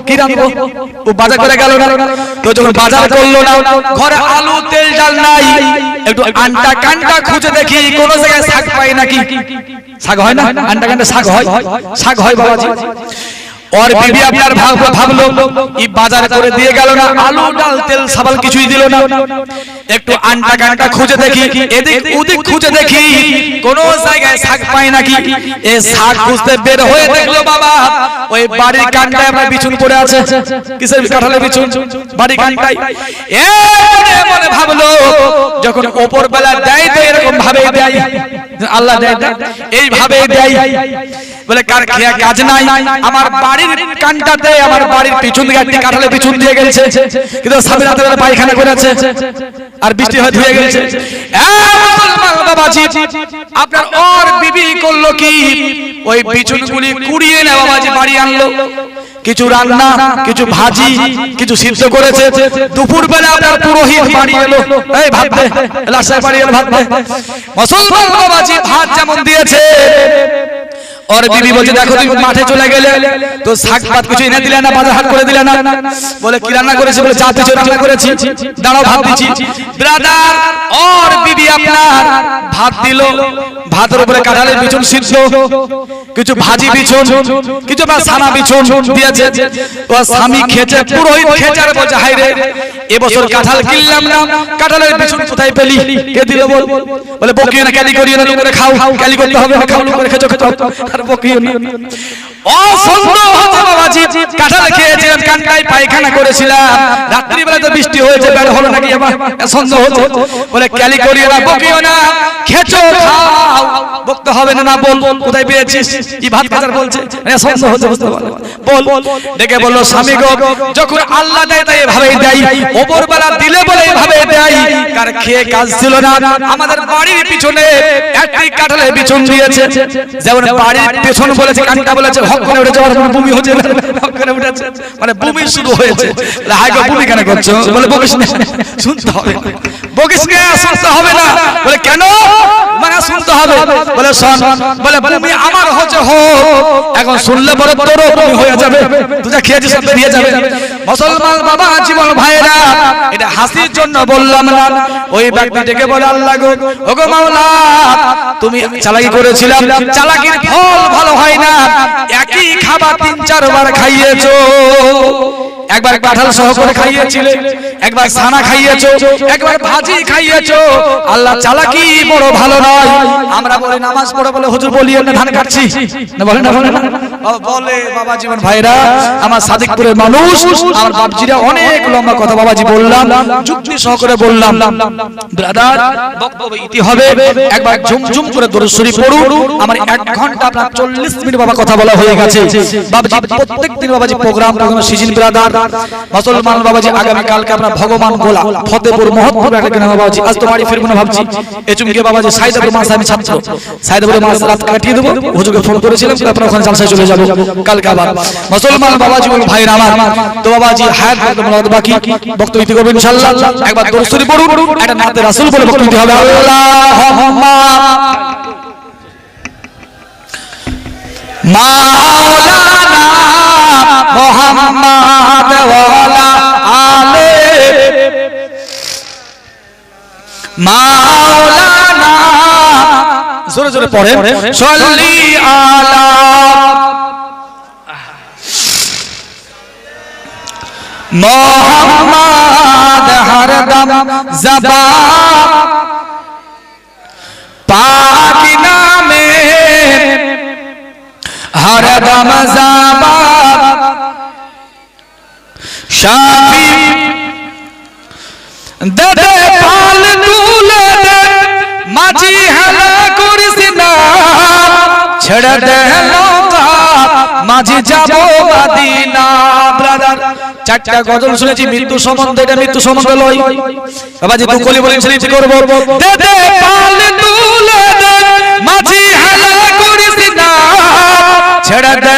কি রান্না, ও বাজার করে গেল না। তো যখন বাজার করলো না, ঘরে আলু তেল ডাল নাই, একটু আন্টা কান্টা খুঁজে দেখি কোন জায়গায় শাক পাই নাকি। শাক হয় না, আন্টা কান্টা শাক হয়, শাক হয় বাবাজি। और बीबी আপনার ভাবলো এই বাজার করে দিয়ে গেল না, আলু ডাল তেল সাবাল কিছুই দিল না, একটু আন্টা কান্টা খুঁজে দেখি, এদিক ওদিক খুঁজে দেখি কোন জায়গায় শাক পাই নাকি। এই শাক খুঁজতে বের হয়ে দেখলো বাবা ওই বাড়ির কান্টায় আমার বিছুন পড়ে আছে। কিসের কাঁঠালের বিছুন? বাড়ির কান্টায়। এ মনে ভাবলো যখন উপর বেলা দেয় তো এরকম ভাবে দেয়, আল্লাহ দেয় এইভাবে দেয়, বলে কার খেয়া কাজ নাই, আমার বাড়ির কানটাতে আমার বাড়ির পিছন দিকে একটি কাঁঠালের পিছন দিয়ে গেছে, কিন্তু স্বামী রাতে বেলা পায়খানা করেছে আর বৃষ্টি হয়ে ধুয়ে গেছে। বাবাজি আপনার ওর বিবি করলো কি, ওই বিছুনগুলি কুড়িয়ে নেওয়া বাবাজি বাড়ি আনলো, কিছু রান্না, কিছু ভাজি, কিছু সিদ্ধ করেছে। দুপুর বেলা আপনার পুরোহিত বাড়ি এলো, এই ভাত দে, লাশার বাড়ি এলো ভাত দে। মুসলমান বাবাজি ভাত যেমন দিয়েছে, और बीबी बोलছে দেখো তুমি মাঠে চলে গেলে তো শাক ভাত কিছু এনে দিলে না, বাজার হাট করে দিলে না। বলে কি রান্না করেছে? বলে চা দিছো, রান্না করেছি, দাঁড়াও ভাত দিচ্ছি। ব্রাদার और बीबी আপনার ভাত দিল, ভাতের উপরে কাঁঠালের বিছুন সিদ্ধ, কিছু ভাজি বিছুন, কিছু বা সানা বিছুন দিয়েছে। তো স্বামী খেয়েছে, পুরোহিত খেয়েছে আর বলছে হাই রে এবছর কাঁঠাল কিনলাম না, কাঁঠালের বিছুন কোথায় পেলি, কে দিল বল? বলে বকিও না, ক্যালি করিও না, করে খাও, ক্যালি করতে হবে না, খাও করে খেছো খেছো আর বকিও না। ও সন্দেহ হচ্ছে বাবাজি, কাঁঠাল খেয়েছিলাম কানটায় পায়খানা করেছিলাম, রাত্রি বেলা তো বৃষ্টি হয়েছে, বের হলো নাকি আমার সন্দেহ হচ্ছে। বলে ক্যালি করিও না, বকিও না, খেছো খাও, বকতে হবে না, না বল কোথায় পেয়েছিস, কি ভাত খাবার বলছে, সন্দেহ হচ্ছে, বুঝতে পারলো বল। ডেকে বললো স্বামী গো যখন আল্লাহ দেয় তাই এভাবেই দেয়, ওপর বেলা দিলে বলে এভাবে দেয়, কার খেয়ে কাজ ছিল না। আমাদের বাড়ির পিছনে একটি কাঁঠালের বিছুন দিয়েছে, যেমন বাড়ির পেছন বলেছে, কানটা বলেছে হক করে উঠে যাওয়ার ভূমি হচ্ছে, হক করে উঠেছে, মানে ভূমি শুরু হয়েছে। হাই গো ভূমি কেন করছো? বলে বকিস না, শুনতে হবে, বকিস না, শুনতে হবে না। বলে কেন? মানে শুনতে হবে। বলে শোন, বলে ভূমি আমার হচ্ছে হোক, এখন শুনলে পরে তোরও ভূমি হয়ে যাবে, তুই যা খেয়েছিস সব বেরিয়ে যাবে। মুসলমান বাবা জীবন ভাইরা, এটা হাসির জন্য বললাম না। ওই ব্যক্তি ডেকে বলে আল্লাহ গো, ওগো মাওলা তুমি চালাকি করেছিলাম, চালাকির ফল ভালো হয় না, একই খাবার 3-4 বার খাইয়েছো, একবার কাঁঠাল সহ করে খাইয়েছিলে, একবার ছানা খাইয়েছো, একবার ভাজি খাইয়েছো, আল্লাহ চালাকি বড় ভালো নয়। আমরা বলে নামাজ পড়ে বলে হুজুর বলিয়ে না ধান কাটছি না, বলে না বলে না বলে বাবা জীবন ভাইরা, আমার সাদিকপুরের মানুষ, আমার বাপজিরা অনেক লম্বা কথা বাবাজি বললাম, যুক্তি সহকারে বললাম। ব্রাদার বক্তব্য ইতি হবে, একবার ঝুমঝুম করে দরুদ শরীফ পড়ুন। আমার 1 ঘন্টা আপনার 40 মিনিট বাবা কথা বলা হয়ে গেছে। বাবাজি প্রত্যেকদিন বাবাজি প্রোগ্রাম সিজন ব্রাদার মুসলমান বাবাজি, আগামী কালকে আপনার ভগবান গোলা ফতেপুর মহৎপুর একটা নাম বাবাজি, আজ তো বাড়ি ফিরবো না ভাবছি, এচুমকে বাবাজি সাইদাপুর মাস আমি ছাত্র, সাইদাপুর মাস রাত কাটিয়ে দেবো, হুজুরকে ফোন করেছিলাম আপনার ওখানে জালসায় চলে যাবো কালকে আবার। মুসলমান বাবাজি বল ভাইরা আমার, তো বাবাজি হায়াত বাকি বক্তব্য দিতে হবে ইনশাআল্লাহ। একবার দরুদ শরীফ পড়ুন, একটা নাতে রাসূল বলে বক্তব্য দিতে হবে। আল্লাহুম্মা মাওলানা মুহাম্মদ ওয়ালা আলে মাওলানা, জোরে জোরে পড়েন, সাল্লি আলা মুহাম্মদ, হরদম জবান পাক নামে হরদম জবান শাফি দে পাল তুলে দে মাঝি হেলা কুরসি না ছেড়ে দে নৌকা মাঝি যাবো মদিনা। ব্রাদার চারটা গজল শুনেছি মৃত্যু সম্বন্ধে, এটা মৃত্যু সম্বন্ধে লয় বাবাজি। দুকলি বলেন সেটি করব। দে দে পাল তুলে দে মাঝি হালা করিস না, ছেড়ে দে